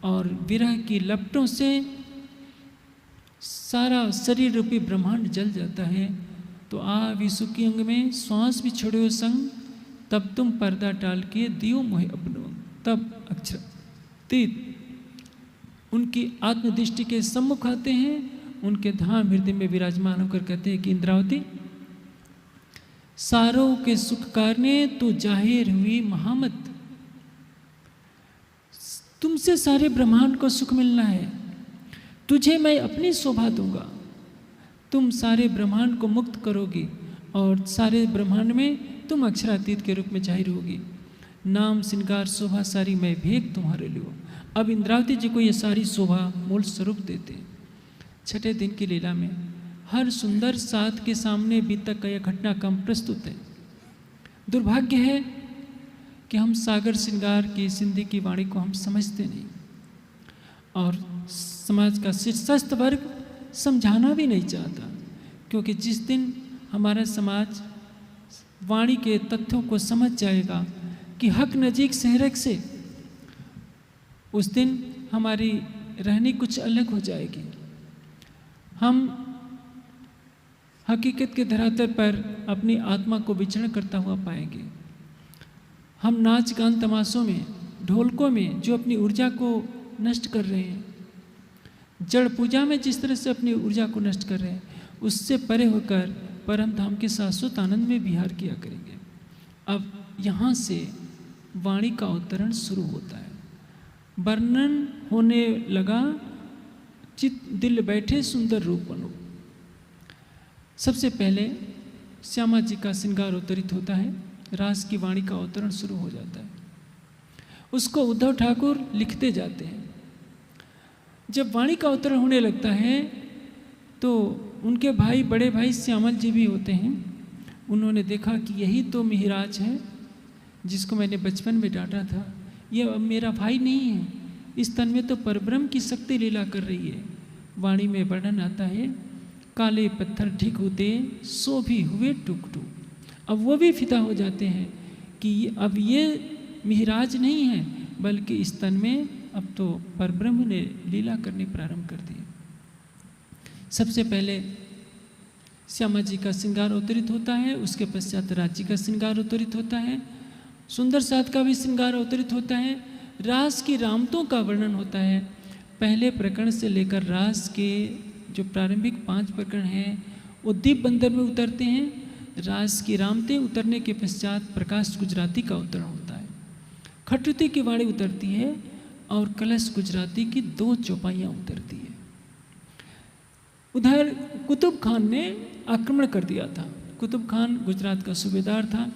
और विरह की लपटों से सारा शरीर रूपी ब्रह्मांड जल जाता है, तो विसुकी अंग में श्वास भी छोड़ो संग, तब तुम पर्दा टाल के दियो मोहे अपनो। तब अक्षरातीत उनकी आत्मदृष्टि के सम्मुख आते हैं, उनके धाम हृदय में विराजमान होकर कहते हैं कि इंद्रावती, सारों के सुख कारणे तू जाहिर हुई महामत। तुमसे सारे ब्रह्मांड को सुख मिलना है, तुझे मैं अपनी शोभा दूंगा। तुम सारे ब्रह्मांड को मुक्त करोगी और सारे ब्रह्मांड में तुम अक्षरातीत के रूप में जाहिर होगी। नाम श्रृंगार शोभा सारी मैं भेग तुम्हारे लियो। अब इंद्रावती जी को ये सारी शोभा मूल स्वरूप देते हैं। 6ठे दिन की लीला में हर सुंदर साथ के सामने बीतक का यह घटनाक्रम प्रस्तुत है। दुर्भाग्य है कि हम सागर श्रृंगार की सिंधी की वाणी को हम समझते नहीं, और समाज का शीर्षस्थ वर्ग समझाना भी नहीं चाहता, क्योंकि जिस दिन हमारा समाज वाणी के तथ्यों को समझ जाएगा कि हक नजीक सहरक से, उस दिन हमारी रहनी कुछ अलग हो जाएगी। हम हकीकत के धरातल पर अपनी आत्मा को विचरण करता हुआ पाएंगे। हम नाच गान तमाशों में, ढोलकों में जो अपनी ऊर्जा को नष्ट कर रहे हैं, जड़ पूजा में जिस तरह से अपनी ऊर्जा को नष्ट कर रहे हैं, उससे परे होकर परम धाम के शाश्वत आनंद में विहार किया करेंगे। अब यहाँ से वाणी का अवतरण शुरू होता है। वर्णन होने लगा, चित दिल बैठे सुंदर रूप बनो। सबसे पहले श्यामा जी का श्रृंगार अवतरित होता है, रास की वाणी का अवतरण शुरू हो जाता है। उसको उद्धव ठाकुर लिखते जाते हैं। जब वाणी का अवतरण होने लगता है तो उनके भाई, बड़े भाई श्यामल जी भी होते हैं। उन्होंने देखा कि यही तो मिहिराज है जिसको मैंने बचपन में डांटा था, ये अब मेरा भाई नहीं है, इस तन में तो परब्रह्म की शक्ति लीला कर रही है। वाणी में वर्णन आता है, काले पत्थर ठीक होते सो भी हुए टुक टुक। अब वो भी फिदा हो जाते हैं कि अब ये मिहिराज नहीं है, बल्कि इस तन में अब तो परब्रह्म ने लीला करनी प्रारंभ कर दी। सबसे पहले श्यामा जी का श्रृंगार अवतरित होता है, उसके पश्चात राज जी का श्रृंगार अवतरित होता है, सुंदर साथ का भी श्रृंगार अवतरित होता है, रास की रामतों का वर्णन होता है। पहले प्रकरण से लेकर रास के जो प्रारंभिक 5 प्रकरण हैं वो दीप बंदर में उतरते हैं। रास की रामतें उतरने के पश्चात प्रकाश गुजराती का अवतरण होता है, खटुती की वाणी उतरती है और कलश गुजराती की 2 चौपाइयाँ उतरती है। उधर कुतुब खान ने आक्रमण कर दिया था। कुतुब खान गुजरात का सूबेदार था।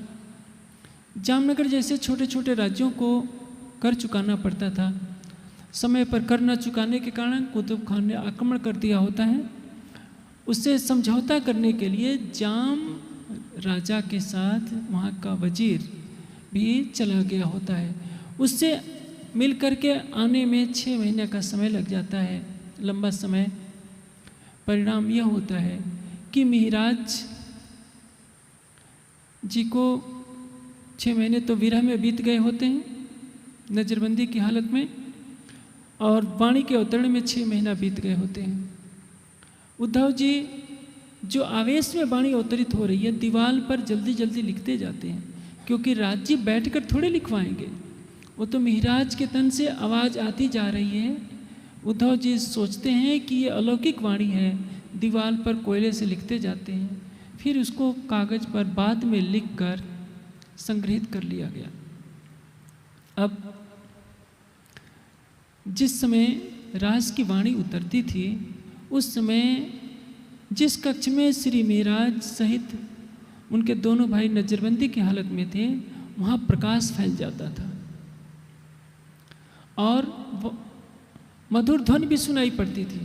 जामनगर जैसे छोटे छोटे राज्यों को कर चुकाना पड़ता था। समय पर कर न चुकाने के कारण कुतुब खान ने आक्रमण कर दिया होता है। उससे समझौता करने के लिए जाम राजा के साथ वहाँ का वजीर भी चला गया होता है। उससे मिल कर के आने में 6 महीने का समय लग जाता है, लंबा समय। परिणाम यह होता है कि मिहिराज जी को 6 महीने तो विरह में बीत गए होते हैं, नज़रबंदी की हालत में, और वाणी के अवतरण में 6 महीना बीत गए होते हैं। उद्धव जी जो आवेश में वाणी अवतरित हो रही है, दीवार पर जल्दी जल्दी लिखते जाते हैं, क्योंकि राज जी बैठ कर थोड़े लिखवाएंगे। वो तो मिहिराज के तन से आवाज़ आती जा रही है, उद्धव जी सोचते हैं कि ये अलौकिक वाणी है, दीवार पर कोयले से लिखते जाते हैं, फिर उसको कागज पर बाद में लिखकर संग्रहित कर लिया गया। अब जिस समय राज की वाणी उतरती थी, उस समय जिस कक्ष में श्री महाराज सहित उनके दोनों भाई नजरबंदी की हालत में थे, वहाँ प्रकाश फैल जाता था और मधुर ध्वनि भी सुनाई पड़ती थी।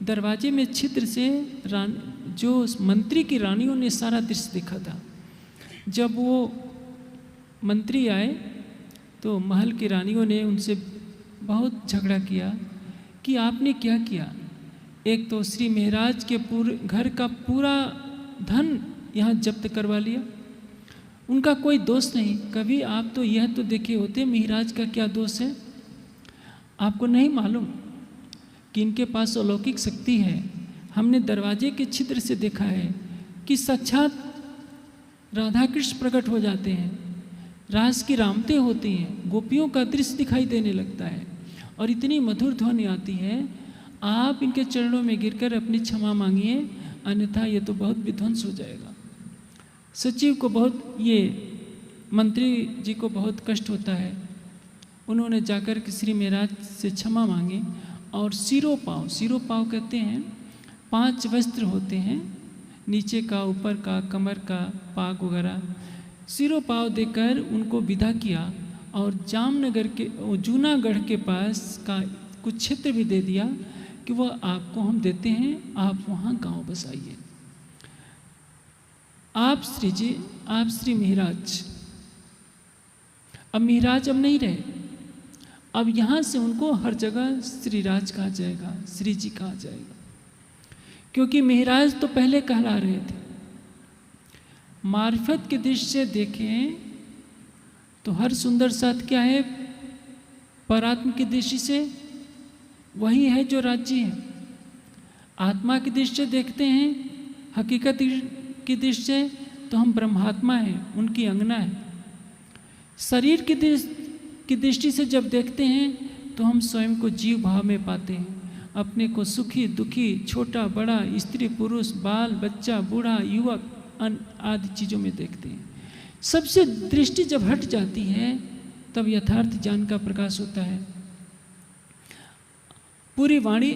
दरवाजे में छिद्र से जो मंत्री की रानियों ने सारा दृश्य देखा था। जब वो मंत्री आए तो महल की रानियों ने उनसे बहुत झगड़ा किया कि आपने क्या किया। एक तो श्री महाराज के पूरे घर का पूरा धन यहाँ जब्त करवा लिया, उनका कोई दोष नहीं। कभी आप तो यह तो देखे होते महाराज का क्या दोष है। आपको नहीं मालूम कि इनके पास अलौकिक शक्ति है। हमने दरवाजे के छिद्र से देखा है कि साक्षात राधा कृष्ण प्रकट हो जाते हैं, रास की रामतें होती हैं, गोपियों का दृश्य दिखाई देने लगता है और इतनी मधुर ध्वनि आती है। आप इनके चरणों में गिरकर अपनी क्षमा मांगिए, अन्यथा ये तो बहुत विध्वंस हो जाएगा। सचिव को बहुत, ये मंत्री जी को बहुत कष्ट होता है। उन्होंने जाकर के श्री महाराज से क्षमा मांगी और सिरों पाव कहते हैं 5 वस्त्र होते हैं, नीचे का, ऊपर का, कमर का, पाग वगैरह, सिरों पाव देकर उनको विदा किया और जामनगर के जूनागढ़ के पास का कुछ क्षेत्र भी दे दिया कि वह आपको हम देते हैं, आप वहाँ गांव बसाइए। आप श्री महाराज, अब महाराज अब नहीं रहे, अब यहाँ से उनको हर जगह श्रीराज कहा जाएगा, श्री जी कहा जाएगा, क्योंकि महाराज तो पहले कहला रहे थे। मार्फत के दृष्टि से देखें तो हर सुंदर साथ क्या है, परात्म की दृष्टि से वही है जो राज्य है। आत्मा की दृष्टि से देखते हैं, हकीकत की दृष्टि से तो हम ब्रह्मात्मा हैं, उनकी अंगना है। शरीर की दृष्टि से जब देखते हैं तो हम स्वयं को जीव भाव में पाते हैं, अपने को सुखी दुखी, छोटा बड़ा, स्त्री पुरुष, बाल बच्चा, बूढ़ा युवक आदि चीज़ों में देखते हैं। सबसे दृष्टि जब हट जाती है तब यथार्थ ज्ञान का प्रकाश होता है। पूरी वाणी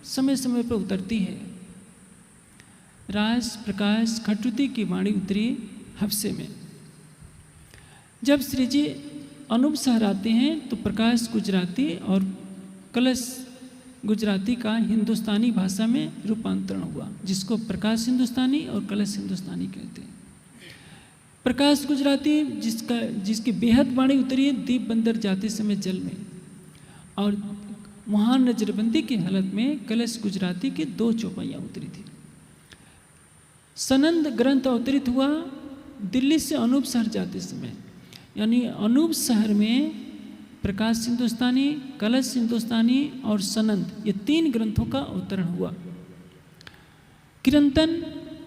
समय समय पर उतरती है। रास प्रकाश खटुती की वाणी उतरी हफ्से में। जब श्री जी अनूप सहराते हैं तो प्रकाश गुजराती और कलश गुजराती का हिंदुस्तानी भाषा में रूपांतरण हुआ, जिसको प्रकाश हिंदुस्तानी और कलश हिंदुस्तानी कहते हैं। प्रकाश गुजराती जिसकी बेहद वाणी उतरी है दीप बंदर जाते समय जल में, और वहाँ नजरबंदी की हालत में कलश गुजराती की 2 चौपाइयाँ उतरी थी। सनंद ग्रंथ अवतरित हुआ दिल्ली से अनूप शहर जाते समय, यानी अनूप शहर में प्रकाश हिंदुस्तानी, कलश हिंदुस्तानी और सनंद, ये 3 ग्रंथों का अवतरण हुआ। किरंतन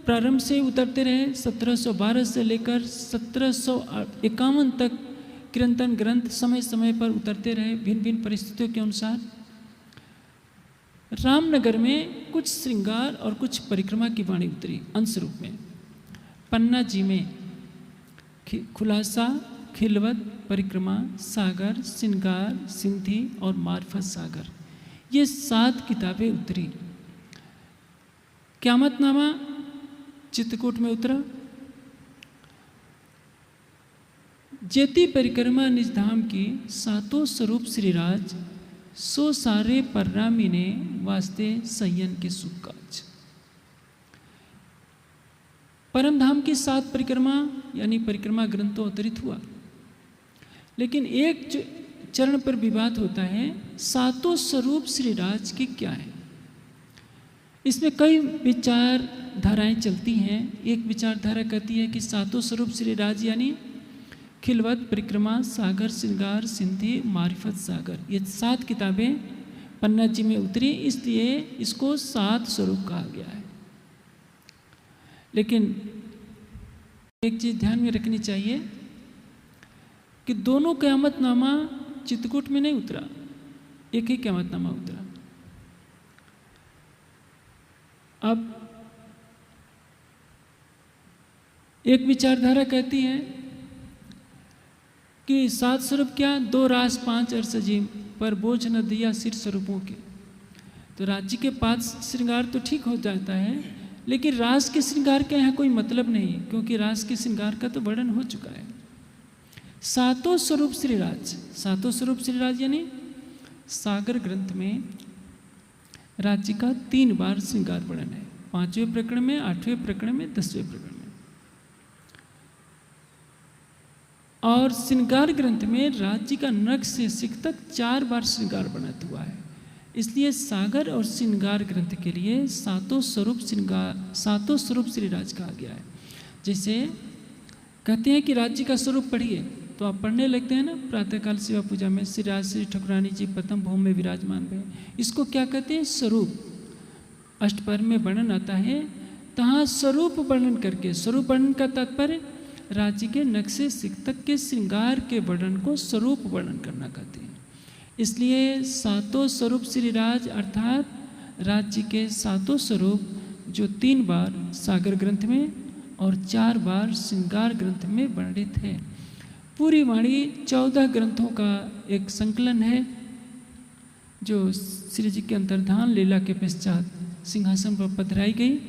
प्रारंभ से उतरते रहे। 1712 से लेकर 1751 तक किरंतन ग्रंथ समय समय पर उतरते रहे भिन्न भिन्न परिस्थितियों के अनुसार। रामनगर में कुछ श्रृंगार और कुछ परिक्रमा की वाणी उतरी अंश रूप में। पन्ना जी में खुलासा, खिलवत, परिक्रमा, सागर, श्रृंगार, सिंधी और मार्फत सागर, ये 7 किताबें उतरी। क़यामतनामा चित्रकूट में उतरा। जेती परिक्रमा निज धाम की 7 स्वरूप श्रीराज, सो सारे पररामी ने वास्ते सयन के सुख काज। परम धाम की 7 परिक्रमा यानी परिक्रमा ग्रंथों अवतरित हुआ, लेकिन एक चरण पर विवाद होता है, 7 स्वरूप श्रीराज के क्या है। इसमें कई विचारधाराएं चलती हैं। एक विचारधारा कहती है कि 7 स्वरूप श्रीराज यानी खिलवत, परिक्रमा, सागर, श्रृंगार, सिंधी, मारिफत सागर, ये 7 किताबें पन्ना जी में उतरी, इसलिए इसको 7 स्वरूप कहा गया है। लेकिन एक चीज़ ध्यान में रखनी चाहिए कि दोनों क़यामतनामा चित्रकूट में नहीं उतरा, एक ही क़यामतनामा उतरा। अब एक विचारधारा कहती है कि 7 स्वरूप क्या, 2 रास 5 अरसजीम पर बोझ न दिया सिर स्वरूपों के। तो राज्य के 5 श्रृंगार तो ठीक हो जाता है, लेकिन रास के श्रृंगार का यहाँ कोई मतलब नहीं, क्योंकि रास के श्रृंगार का तो वर्णन हो चुका है। 7 स्वरूप श्रीराज, 7 स्वरूप श्रीराज यानी सागर ग्रंथ में राज्य का 3 बार श्रृंगार वर्णन है, 5वें प्रकरण में, 8वें प्रकरण में, 10वें प्रकरण में। और श्रृंगार ग्रंथ में राज्य का नख से सिख तक 4 बार श्रृंगार वर्णित हुआ है। इसलिए सागर और श्रृंगार ग्रंथ के लिए 7 स्वरूप श्रृंगार, 7 स्वरूप श्रीराज कहा गया है। जैसे कहते हैं कि राज्य का स्वरूप पढ़िए, तो आप पढ़ने लगते हैं ना प्रातःकाल सेवा पूजा में, श्री राज श्री ठकुरानी जी प्रथम भूम में विराजमान भय। इसको क्या कहते हैं? स्वरूप। अष्टपर में वर्णन आता है, तहाँ स्वरूप वर्णन करके, स्वरूप वर्णन का तात्पर्य राज्य के नख से सिख तक के श्रृंगार के वर्णन को स्वरूप वर्णन करना कहते हैं। इसलिए 7 स्वरूप श्रीराज अर्थात राज्य के 7 स्वरूप जो 3 बार सागर ग्रंथ में और 4 बार श्रृंगार ग्रंथ में वर्णित है। पूरी वाणी 14 ग्रंथों का एक संकलन है, जो श्री जी के अंतर्धान लीला के पश्चात सिंहासन पर पधराई गई।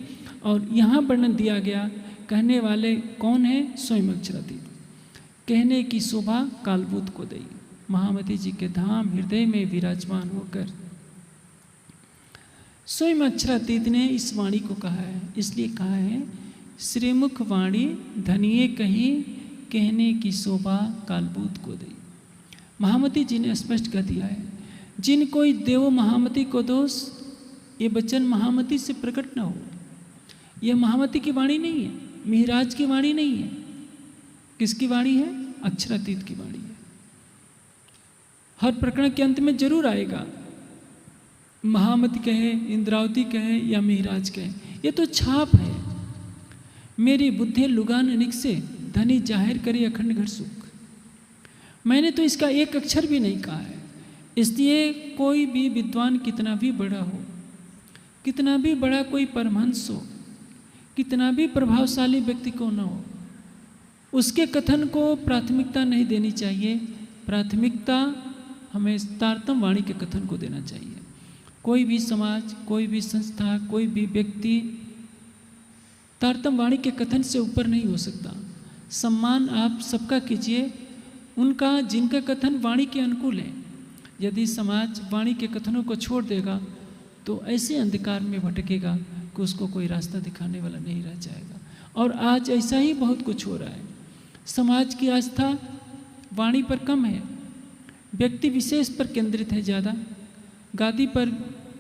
और यहाँ वर्णन दिया गया, कहने वाले कौन है? स्वयं अक्षरातीत। कहने की शोभा कालबूत को दई, महामती जी के धाम हृदय में विराजमान होकर स्वयं अक्षरातीत ने इस वाणी को कहा है। इसलिए कहा है, श्रीमुख वाणी धनिये कही, कहने की शोभा कालबूत को दई। महामती जी ने स्पष्ट कह दिया है, जिन कोई देव महामती को दोष, ये वचन महामती से प्रकट न हो। यह महामती की वाणी नहीं है, मिहिराज की वाणी नहीं है। किसकी वाणी है? अक्षरातीत की वाणी है। हर प्रकरण के अंत में जरूर आएगा, महामती कहे, इंद्रावती कहे या मिहिराज कहे, ये तो छाप है। मेरी बुद्धि लुगान अनिक से धनी जाहिर करे अखंड घर सुख। मैंने तो इसका एक अक्षर भी नहीं कहा है। इसलिए कोई भी विद्वान कितना भी बड़ा हो, कितना भी बड़ा कोई परमहंस हो, कितना भी प्रभावशाली व्यक्ति को न हो, उसके कथन को प्राथमिकता नहीं देनी चाहिए। प्राथमिकता हमें तारतम वाणी के कथन को देना चाहिए। कोई भी समाज, कोई भी संस्था, कोई भी व्यक्ति तारतम वाणी के कथन से ऊपर नहीं हो सकता। सम्मान आप सबका कीजिए, उनका जिनका कथन वाणी के अनुकूल है। यदि समाज वाणी के कथनों को छोड़ देगा तो ऐसे अंधकार में भटकेगा कि उसको कोई रास्ता दिखाने वाला नहीं रह जाएगा। और आज ऐसा ही बहुत कुछ हो रहा है। समाज की आस्था वाणी पर कम है, व्यक्ति विशेष पर केंद्रित है ज़्यादा, गादी पर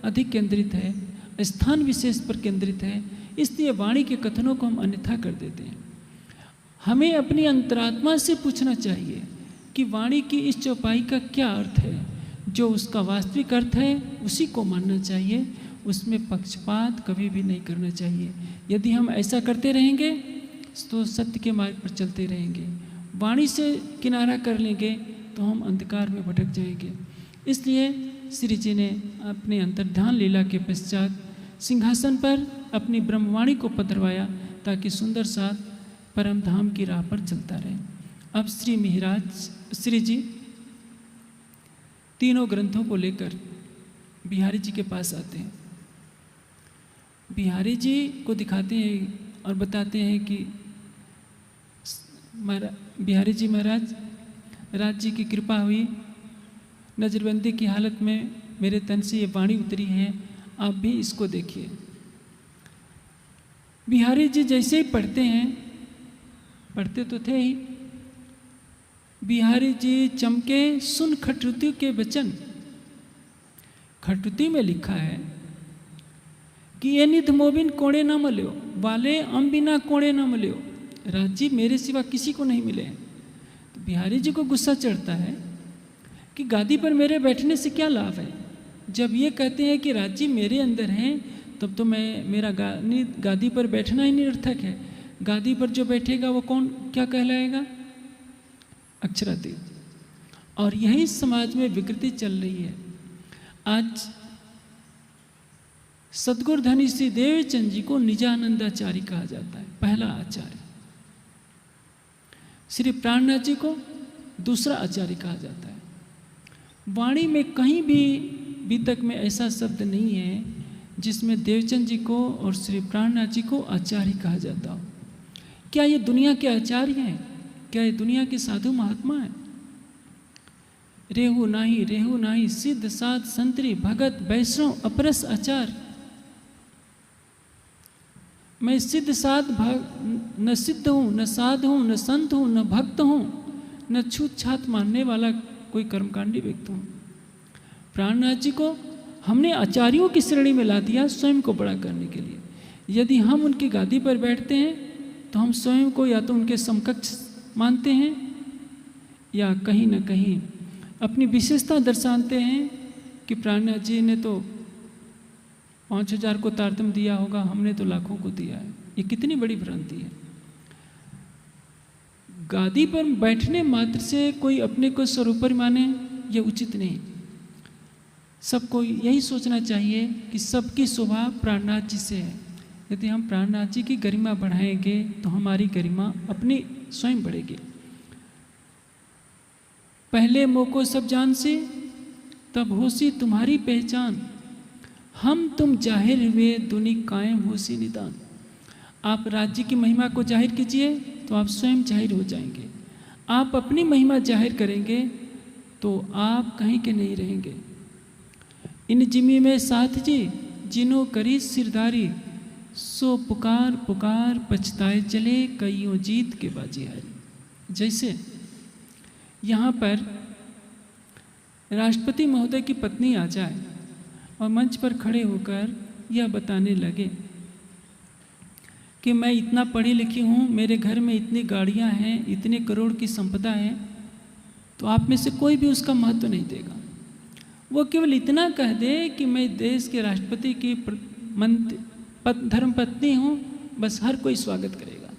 अधिक केंद्रित है, स्थान विशेष पर केंद्रित है। इसलिए वाणी के कथनों को हम अन्यथा कर देते हैं। हमें अपनी अंतरात्मा से पूछना चाहिए कि वाणी की इस चौपाई का क्या अर्थ है। जो उसका वास्तविक अर्थ है उसी को मानना चाहिए, उसमें पक्षपात कभी भी नहीं करना चाहिए। यदि हम ऐसा करते रहेंगे तो सत्य के मार्ग पर चलते रहेंगे। वाणी से किनारा कर लेंगे तो हम अंधकार में भटक जाएंगे। इसलिए श्री जी ने अपने अंतर्धान लीला के पश्चात सिंहासन पर अपनी ब्रह्मवाणी को पधरवाया, ताकि सुंदर साथ परम धाम की राह पर चलता रहे। अब श्री मिहिराज श्री जी तीनों ग्रंथों को लेकर बिहारी जी के पास आते हैं। बिहारी जी को दिखाते हैं और बताते हैं कि बिहारी जी महाराज, राज जी की कृपा हुई, नजरबंदी की हालत में मेरे तन से ये वाणी उतरी है, आप भी इसको देखिए। बिहारी जी जैसे ही पढ़ते हैं, पढ़ते तो थे ही, बिहारी जी चमके सुन खटरुति के वचन। खटरुति में लिखा है कि ये निध मोबिन कोड़े ना मल्यो, वाले अम बिना कोड़े ना मल्यो। राज जी मेरे सिवा किसी को नहीं मिले। तो बिहारी जी को गुस्सा चढ़ता है कि गादी पर मेरे बैठने से क्या लाभ है। जब ये कहते हैं कि राज जी मेरे अंदर हैं, तब तो मेरा गादी पर बैठना ही निरर्थक है। गादी पर जो बैठेगा वो कौन, क्या कहलाएगा? अक्षरातीत। और यही समाज में विकृति चल रही है। आज सद्गुरु धनी श्री देवचंद जी को निजानंदाचार्य कहा जाता है, पहला आचार्य। श्री प्राणनाथ जी को दूसरा आचार्य कहा जाता है। वाणी में कहीं भी बीतक में ऐसा शब्द नहीं है जिसमें देवचंद जी को और श्री प्राणनाथ जी को आचार्य कहा जाता हो। क्या ये दुनिया के आचार्य हैं? क्या ये दुनिया के साधु महात्मा हैं? रेहू नाही सिद्ध साध संतरी भगत वैष्णव अपरस आचार्य। मैं सिद्ध साध न सिद्ध हूँ, न साध हूँ, न संत हूँ, न भक्त हूँ, न छूत छात मानने वाला कोई कर्मकांडी व्यक्ति हूँ। प्राणनाथ जी को हमने आचार्यों की श्रेणी में ला दिया स्वयं को बड़ा करने के लिए। यदि हम उनकी गादी पर बैठते हैं तो हम स्वयं को या तो उनके समकक्ष मानते हैं या कहीं न कहीं अपनी विशेषता दर्शाते हैं कि प्राणनाथ जी ने तो 5000 को तारतम दिया होगा, हमने तो लाखों को दिया है। ये कितनी बड़ी भ्रांति है। गादी पर बैठने मात्र से कोई अपने को सर्वोपरि माने, ये उचित नहीं। सबको यही सोचना चाहिए कि सबकी शोभा प्राणनाथ जी से है। यदि हम प्राणनाथ जी की गरिमा बढ़ाएंगे तो हमारी गरिमा अपनी स्वयं बढ़ेगी। पहले मोको सब जान से तब होसी तुम्हारी पहचान, हम तुम जाहिर हुए दुनी कायम होसी निदान। आप राज्य की महिमा को जाहिर कीजिए तो आप स्वयं जाहिर हो जाएंगे। आप अपनी महिमा जाहिर करेंगे तो आप कहीं के नहीं रहेंगे। इन जिमी में साथ जी जिनो करी सिरदारी, सो पुकार पुकार पछताए चले कईयों जीत के बाजी हारी। जैसे यहाँ पर राष्ट्रपति महोदय की पत्नी आ जाए और मंच पर खड़े होकर यह बताने लगे कि मैं इतना पढ़ी लिखी हूँ, मेरे घर में इतनी गाड़ियाँ हैं, इतने करोड़ की संपदा है, तो आप में से कोई भी उसका महत्व नहीं देगा। वो केवल इतना कह दे कि मैं देश के राष्ट्रपति की धर्मपत्नी हूँ, बस हर कोई स्वागत करेगा।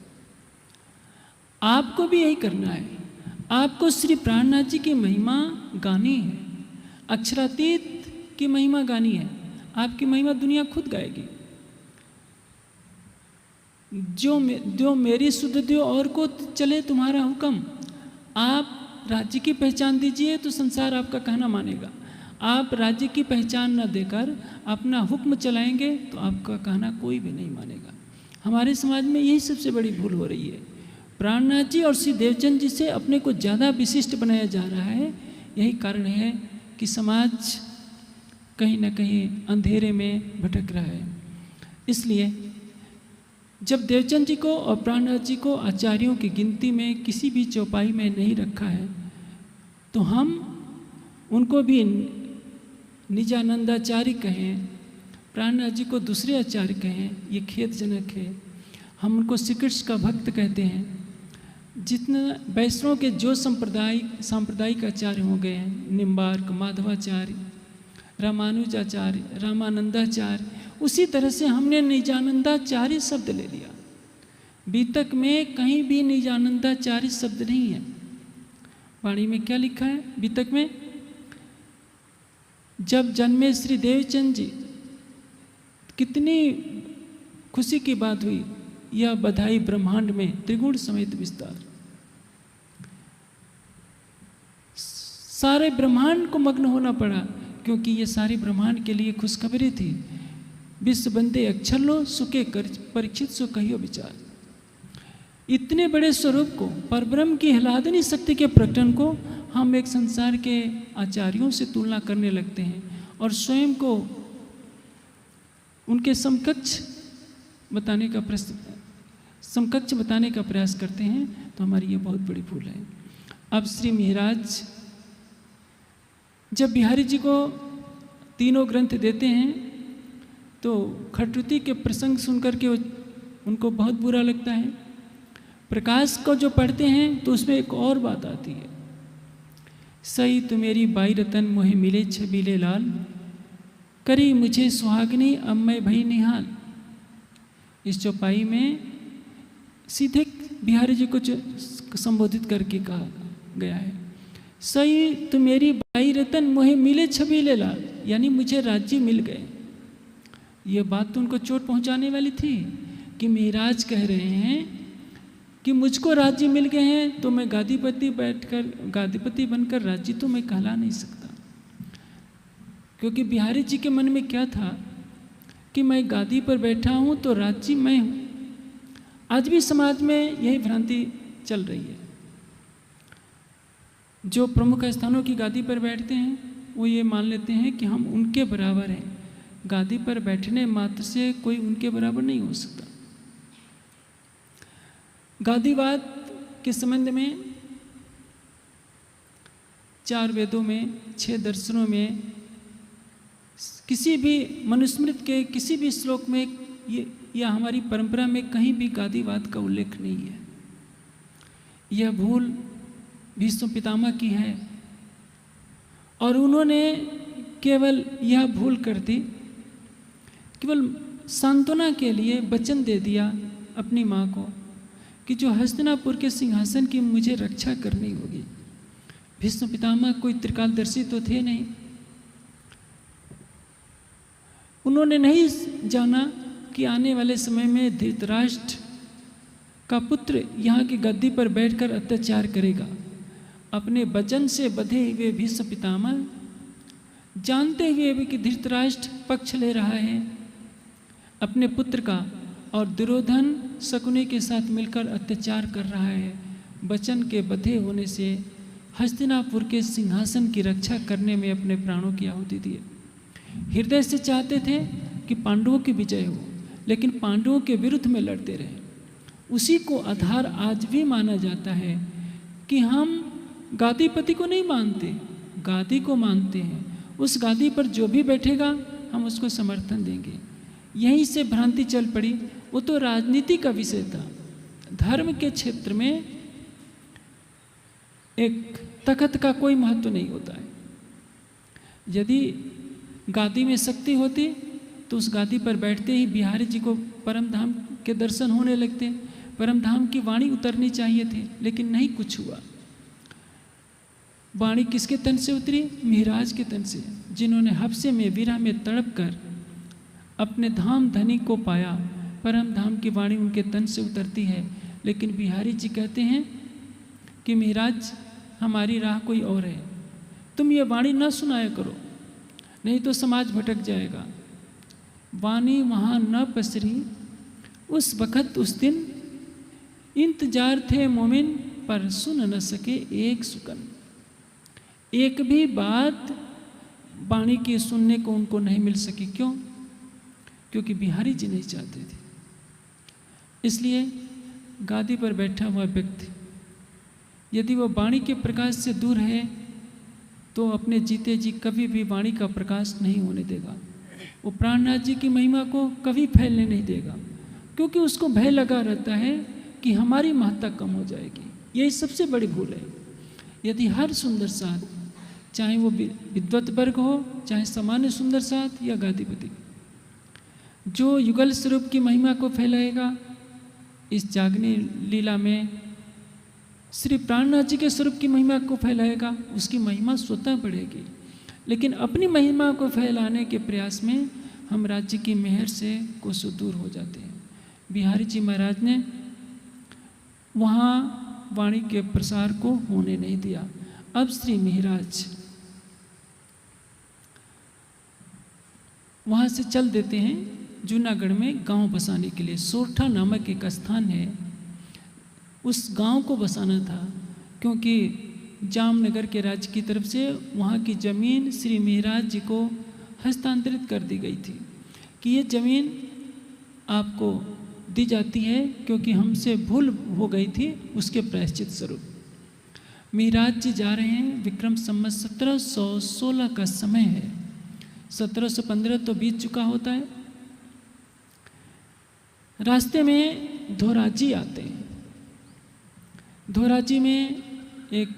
आपको भी यही करना है। आपको श्री प्राणनाथ जी की महिमा गानी है, अक्षरातीत की महिमा गानी है। आपकी महिमा दुनिया खुद गाएगी। जो मेरी सुध दो और को चले तुम्हारा हुक्म। आप राज्य की पहचान दीजिए तो संसार आपका कहना मानेगा। आप राज्य की पहचान न देकर अपना हुक्म चलाएंगे तो आपका कहना कोई भी नहीं मानेगा। हमारे समाज में यही सबसे बड़ी भूल हो रही है। प्राणनाथ जी और श्री देवचंद जी से अपने को ज़्यादा विशिष्ट बनाया जा रहा है। यही कारण है कि समाज कहीं न कहीं अंधेरे में भटक रहा है। इसलिए जब देवचंद जी को और प्राणनाथ जी को आचार्यों की गिनती में किसी भी चौपाई में नहीं रखा है तो हम उनको भी निजानंदाचार्य कहें, प्राणनाथ जी को दूसरे आचार्य कहें, ये खेदजनक है। हम उनको श्री कृष्ण का भक्त कहते हैं। जितना वैष्णव के जो सांप्रदायिक आचार्य हो गए हैं, निम्बार्क, माधवाचार्य, रामानुजाचार्य, रामानंदाचार्य, उसी तरह से हमने निजानंदाचार्य शब्द ले लिया। बीतक में कहीं भी निजानंदाचार्य शब्द नहीं है। वाणी में क्या लिखा है बीतक में? जब जन्मे श्री देवचंद जी, कितनी खुशी की बात हुई। यह बधाई ब्रह्मांड में त्रिगुण समेत विस्तार। सारे ब्रह्मांड को मग्न होना पड़ा क्योंकि ये सारे ब्रह्मांड के लिए खुशखबरी थी। विश्व बंदे अक्षर लो सुके कर परीक्षित सो कहियो विचार। इतने बड़े स्वरूप को, परब्रह्म की हिलादनी शक्ति के प्रकटन को हम एक संसार के आचार्यों से तुलना करने लगते हैं और स्वयं को उनके समकक्ष बताने का प्रयास करते हैं, तो हमारी ये बहुत बड़ी भूल है। अब श्री महाराज जब बिहारी जी को तीनों ग्रंथ देते हैं तो खटरुति के प्रसंग सुनकर के उनको बहुत बुरा लगता है। प्रकाश को जो पढ़ते हैं तो उसमें एक और बात आती है। सही तो मेरी बाई रतन मोहे मिले छबीले लाल, करी मुझे सुहागनी अब मैं भई निहाल। इस चौपाई में सीधे बिहारी जी को संबोधित करके कहा गया है, सही तो मेरी बाई रतन मोहे मिले छबीले लाल, यानी मुझे राज्य मिल गए। ये बात तो उनको चोट पहुंचाने वाली थी कि मेहराज कह रहे हैं कि मुझको राज्य मिल गए हैं तो मैं गादीपति बनकर राज्य तो मैं कहला नहीं सकता। क्योंकि बिहारी जी के मन में क्या था कि मैं गादी पर बैठा हूँ तो राज्य मैं हूँ। आज भी समाज में यही भ्रांति चल रही है। जो प्रमुख स्थानों की गादी पर बैठते हैं वो ये मान लेते हैं कि हम उनके बराबर हैं। गादी पर बैठने मात्र से कोई उनके बराबर नहीं हो सकता। गादीवाद के संबंध में 4 वेदों में 6 दर्शनों में किसी भी मनुस्मृति के किसी भी श्लोक में या हमारी परंपरा में कहीं भी गादीवाद का उल्लेख नहीं है। यह भूल भीष्म पितामह की है और उन्होंने केवल यह भूल कर दी, केवल सांत्वना के लिए वचन दे दिया अपनी माँ को कि जो हस्तिनापुर के सिंहासन की मुझे रक्षा करनी होगी। भीष्म पितामह कोई त्रिकालदर्शी तो थे नहीं। उन्होंने नहीं जाना कि आने वाले समय में धृतराष्ट्र का पुत्र यहाँ की गद्दी पर बैठकर अत्याचार करेगा। अपने वचन से बंधे हुए भीष्म पितामह जानते हुए भी कि धृतराष्ट्र पक्ष ले रहा है अपने पुत्र का और दुर्योधन शकुनी के साथ मिलकर अत्याचार कर रहा है, वचन के बंधे होने से हस्तिनापुर के सिंहासन की रक्षा करने में अपने प्राणों की आहुति दिए। हृदय से चाहते थे कि पांडवों की विजय हो, लेकिन पांडवों के विरुद्ध में लड़ते रहे। उसी को आधार आज भी माना जाता है कि हम गादीपति को नहीं मानते, गादी को मानते हैं। उस गादी पर जो भी बैठेगा हम उसको समर्थन देंगे। यहीं से भ्रांति चल पड़ी। वो तो राजनीति का विषय था। धर्म के क्षेत्र में एक तख्त का कोई महत्व नहीं होता है। यदि गादी में शक्ति होती तो उस गादी पर बैठते ही बिहारी जी को परम धाम के दर्शन होने लगते, परम धाम की वाणी उतरनी चाहिए थी, लेकिन नहीं कुछ हुआ। वाणी किसके तन से उतरी? मिहिराज के तन से, जिन्होंने हफ्से में विरह में तड़प कर अपने धाम धनी को पाया। परम धाम की वाणी उनके तन से उतरती है। लेकिन बिहारी जी कहते हैं कि मिहिराज हमारी राह कोई और है, तुम ये वाणी न सुनाया करो, नहीं तो समाज भटक जाएगा। वाणी वहाँ न पसरी उस वक़्त उस दिन, इंतजार थे मोमिन पर सुन न सके एक सुकन। एक भी बात वाणी की सुनने को उनको नहीं मिल सकी। क्यों? क्योंकि बिहारी जी नहीं चाहते थे। इसलिए गादी पर बैठा हुआ व्यक्ति यदि वो वाणी के प्रकाश से दूर है तो अपने जीते जी कभी भी वाणी का प्रकाश नहीं होने देगा। वो प्राणनाथ जी की महिमा को कभी फैलने नहीं देगा, क्योंकि उसको भय लगा रहता है कि हमारी महत्ता कम हो जाएगी। यही सबसे बड़ी भूल है। यदि हर सुंदर साथ, चाहे वो विद्वत वर्ग हो, चाहे सामान्य सुंदर साथ या गादीपति, जो युगल स्वरूप की महिमा को फैलाएगा, इस जागनी लीला में श्री प्राणनाथ जी के स्वरूप की महिमा को फैलाएगा, उसकी महिमा स्वतः बढ़ेगी। लेकिन अपनी महिमा को फैलाने के प्रयास में हम राज्य की मेहर से कोसों दूर हो जाते हैं। बिहारी जी महाराज ने वहाँ वाणी के प्रसार को होने नहीं दिया। अब श्री मिहिराज वहाँ से चल देते हैं जूनागढ़ में गांव बसाने के लिए। सोरठा नामक एक स्थान है, उस गांव को बसाना था, क्योंकि जामनगर के राज्य की तरफ से वहाँ की ज़मीन श्री मिहिराज जी को हस्तांतरित कर दी गई थी कि ये ज़मीन आपको दी जाती है क्योंकि हमसे भूल हो गई थी, उसके प्रायश्चित स्वरूप। मिहिराज जी जा रहे हैं। विक्रम संवत 1716 का समय है। 1715 तो बीत चुका होता है। रास्ते में धोराजी आते हैं। धोराजी में एक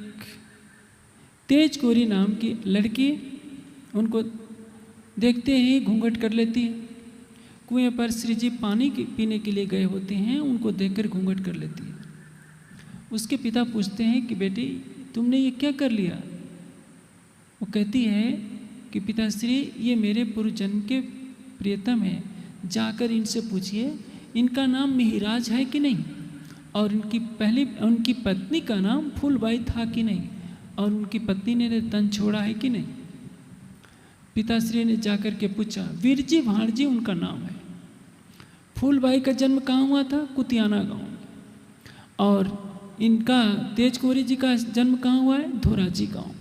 तेज कोरी नाम की लड़की उनको देखते ही घूंघट कर लेती है। कुएं पर श्री जी पानी पीने के लिए गए होते हैं, उनको देखकर घूंघट कर लेती है। उसके पिता पूछते हैं कि बेटी तुमने ये क्या कर लिया? वो कहती है कि पिताश्री ये मेरे पूर्व जन्म के प्रियतम हैं, जाकर इनसे पूछिए इनका नाम मिहिराज है कि नहीं, और उनकी पत्नी का नाम फूलबाई था कि नहीं, और उनकी पत्नी ने तन छोड़ा है कि नहीं। पिताश्री ने जाकर के पूछा। वीरजी भाणजी उनका नाम है। फूलबाई का जन्म कहाँ हुआ था? कुतियाना गांव में। और इनका तेज कुंवरी जी का जन्म कहाँ हुआ है? धोराजी गांव।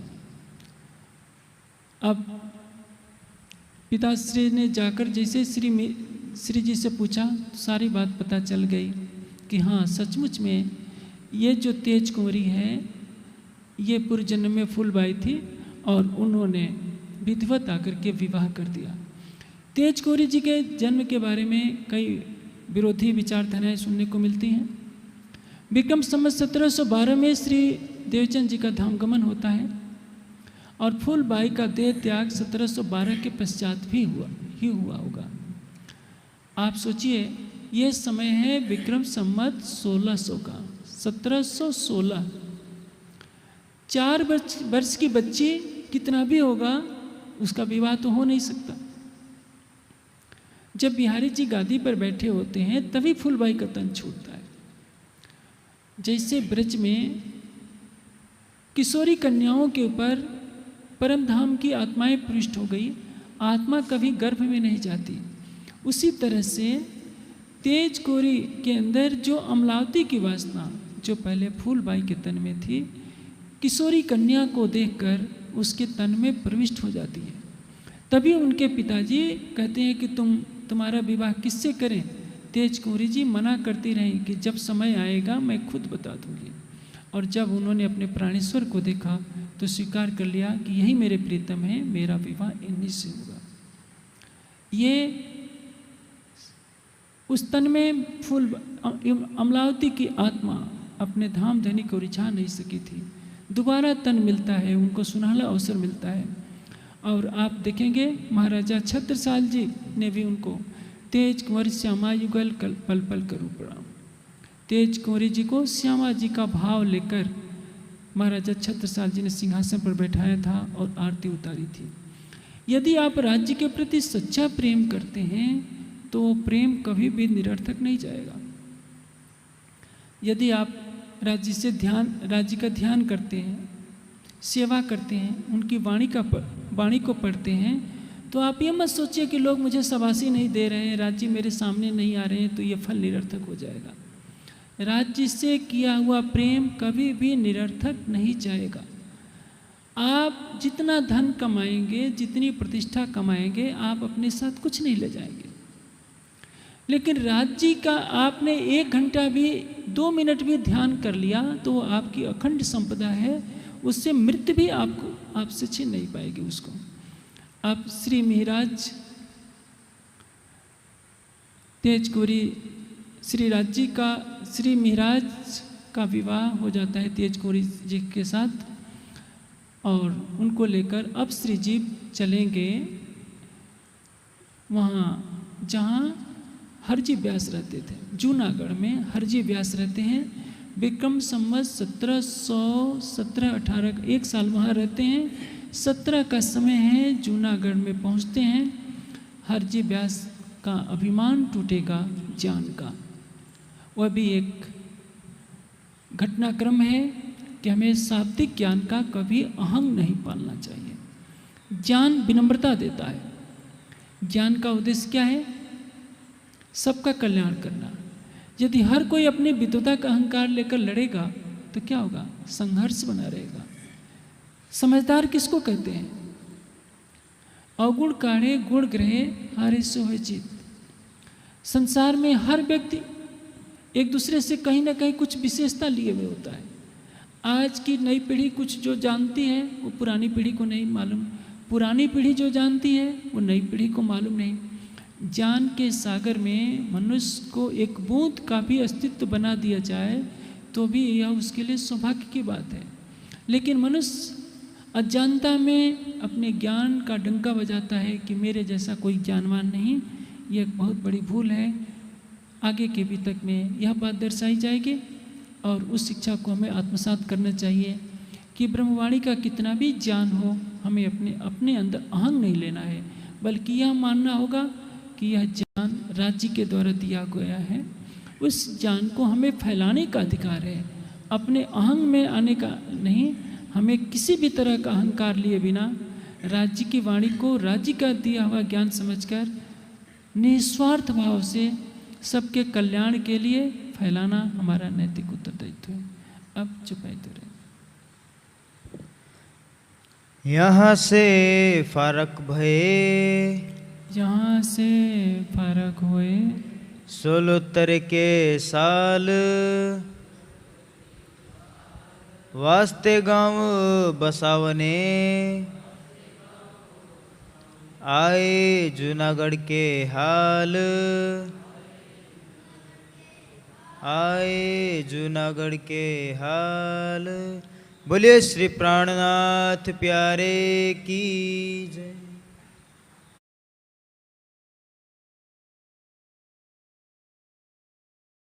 अब पिताश्री ने जाकर जैसे श्री जी से पूछा तो सारी बात पता चल गई कि हाँ सचमुच में ये जो तेज कुंवरी है ये पूर्व जन्म में फूलबाई थी और उन्होंने विधिवत आकर के विवाह कर दिया। तेज कुंवरी जी के जन्म के बारे में कई विरोधी विचारधाराएं सुनने को मिलती हैं। विक्रम संवत 1712 में श्री देवचंद जी का धामगमन होता है और फूलबाई का देह त्याग 1712 के पश्चात भी हुआ होगा। आप सोचिए ये समय है विक्रम संवत 1600 का, 1716। 4 वर्ष की बच्ची कितना भी होगा उसका विवाह तो हो नहीं सकता। जब बिहारी जी गादी पर बैठे होते हैं तभी फूलबाई का तन छूटता है। जैसे ब्रज में किशोरी कन्याओं के ऊपर परम धाम की आत्माएं पृष्ठ हो गई, आत्मा कभी गर्भ में नहीं जाती, उसी तरह से तेज कुंवरी के अंदर जो अमलावती की वासना जो पहले फूलबाई के तन में थी, किशोरी कन्या को देखकर उसके तन में प्रविष्ट हो जाती है। तभी उनके पिताजी कहते हैं कि तुम्हारा विवाह किससे करें? तेज कुंवरी जी मना करती रहीं कि जब समय आएगा मैं खुद बता दूंगी। और जब उन्होंने अपने प्राणेश्वर को देखा तो स्वीकार कर लिया कि यही मेरे प्रीतम है, मेरा विवाह इन्हीं से होगा। ये उस तन में अमलावती की आत्मा अपने धाम धनी को रिझा नहीं सकी थी। दोबारा तन मिलता है, उनको सुनहला अवसर मिलता है। और आप देखेंगे महाराजा छत्रसाल जी ने भी उनको तेज कुंवर श्यामा युगल पल पल करूँ प्रणाम, तेज कुंवरी जी को श्यामा जी का भाव लेकर महाराजा छत्रसाल जी ने सिंहासन पर बैठाया था और आरती उतारी थी। यदि आप राज्य के प्रति सच्चा प्रेम करते हैं तो वो प्रेम कभी भी निरर्थक नहीं जाएगा। यदि आप राज्य का ध्यान करते हैं, सेवा करते हैं, उनकी वाणी को पढ़ते हैं, तो आप ये मत सोचिए कि लोग मुझे शाबाशी नहीं दे रहे हैं, राज्य मेरे सामने नहीं आ रहे हैं तो ये फल निरर्थक हो जाएगा। राज्य से किया हुआ प्रेम कभी भी निरर्थक नहीं जाएगा। आप जितना धन कमाएंगे, जितनी प्रतिष्ठा कमाएंगे, आप अपने साथ कुछ नहीं ले जाएंगे। लेकिन राज्य का आपने 1 घंटा भी 2 मिनट भी ध्यान कर लिया तो वो आपकी अखंड संपदा है, उससे मृत्यु भी आपसे छीन नहीं पाएगी उसको। आप श्री मिहिराज तेज कुंवरी श्री मिहिराज का विवाह हो जाता है तेज कुंवरी जी के साथ और उनको लेकर अब श्री जी चलेंगे वहाँ जहाँ हरजी व्यास रहते थे। जूनागढ़ में हरजी व्यास रहते हैं। विक्रम संवत 1717-18 1 साल वहाँ रहते हैं। 17 का समय है, जूनागढ़ में पहुँचते हैं। हरजी व्यास का अभिमान टूटेगा ज्ञान का। वह भी एक घटनाक्रम है कि हमें शाब्दिक ज्ञान का कभी अहंग नहीं पालना चाहिए। ज्ञान विनम्रता देता है। ज्ञान का उद्देश्य क्या है? सबका कल्याण करना। यदि हर कोई अपनी विद्वता का अहंकार लेकर लड़ेगा तो क्या होगा? संघर्ष बना रहेगा। समझदार किसको कहते हैं? अवगुण काढ़े गुण ग्रहे हारे सो है जीत। संसार में हर व्यक्ति एक दूसरे से कहीं ना कहीं कुछ विशेषता लिए हुए होता है। आज की नई पीढ़ी कुछ जो जानती है वो पुरानी पीढ़ी को नहीं मालूम, पुरानी पीढ़ी जो जानती है वो नई पीढ़ी को मालूम नहीं। ज्ञान के सागर में मनुष्य को एक बूंद का भी अस्तित्व बना दिया जाए तो भी यह उसके लिए सौभाग्य की बात है। लेकिन मनुष्य अज्ञानता में अपने ज्ञान का डंका बजाता है कि मेरे जैसा कोई ज्ञानवान नहीं। यह एक बहुत बड़ी भूल है। आगे के वितक में यह बात दर्शाई जाएगी और उस शिक्षा को हमें आत्मसात करना चाहिए कि ब्रह्मवाणी का कितना भी ज्ञान हो, हमें अपने अंदर अहंग नहीं लेना है, बल्कि यह मानना होगा कि यह ज्ञान राज्य के द्वारा दिया गया है, उस ज्ञान को हमें फैलाने का अधिकार है, अपने अहंग में आने का नहीं। हमें किसी भी तरह का अहंकार लिए बिना राज्य की वाणी को राज्य का दिया हुआ ज्ञान समझकर निस्वार्थ भाव से सबके कल्याण के लिए फैलाना हमारा नैतिक उत्तरदायित्व है। अब चुपाई तो रहे।
यहाँ से फारक भये,
यहाँ से फारक हुए
16 के साल, वास्ते गांव बसावने, आए जूनागढ़ के हाल, आए जूनागढ़ के हाल। बोलिए श्री प्राणनाथ प्यारे की जय।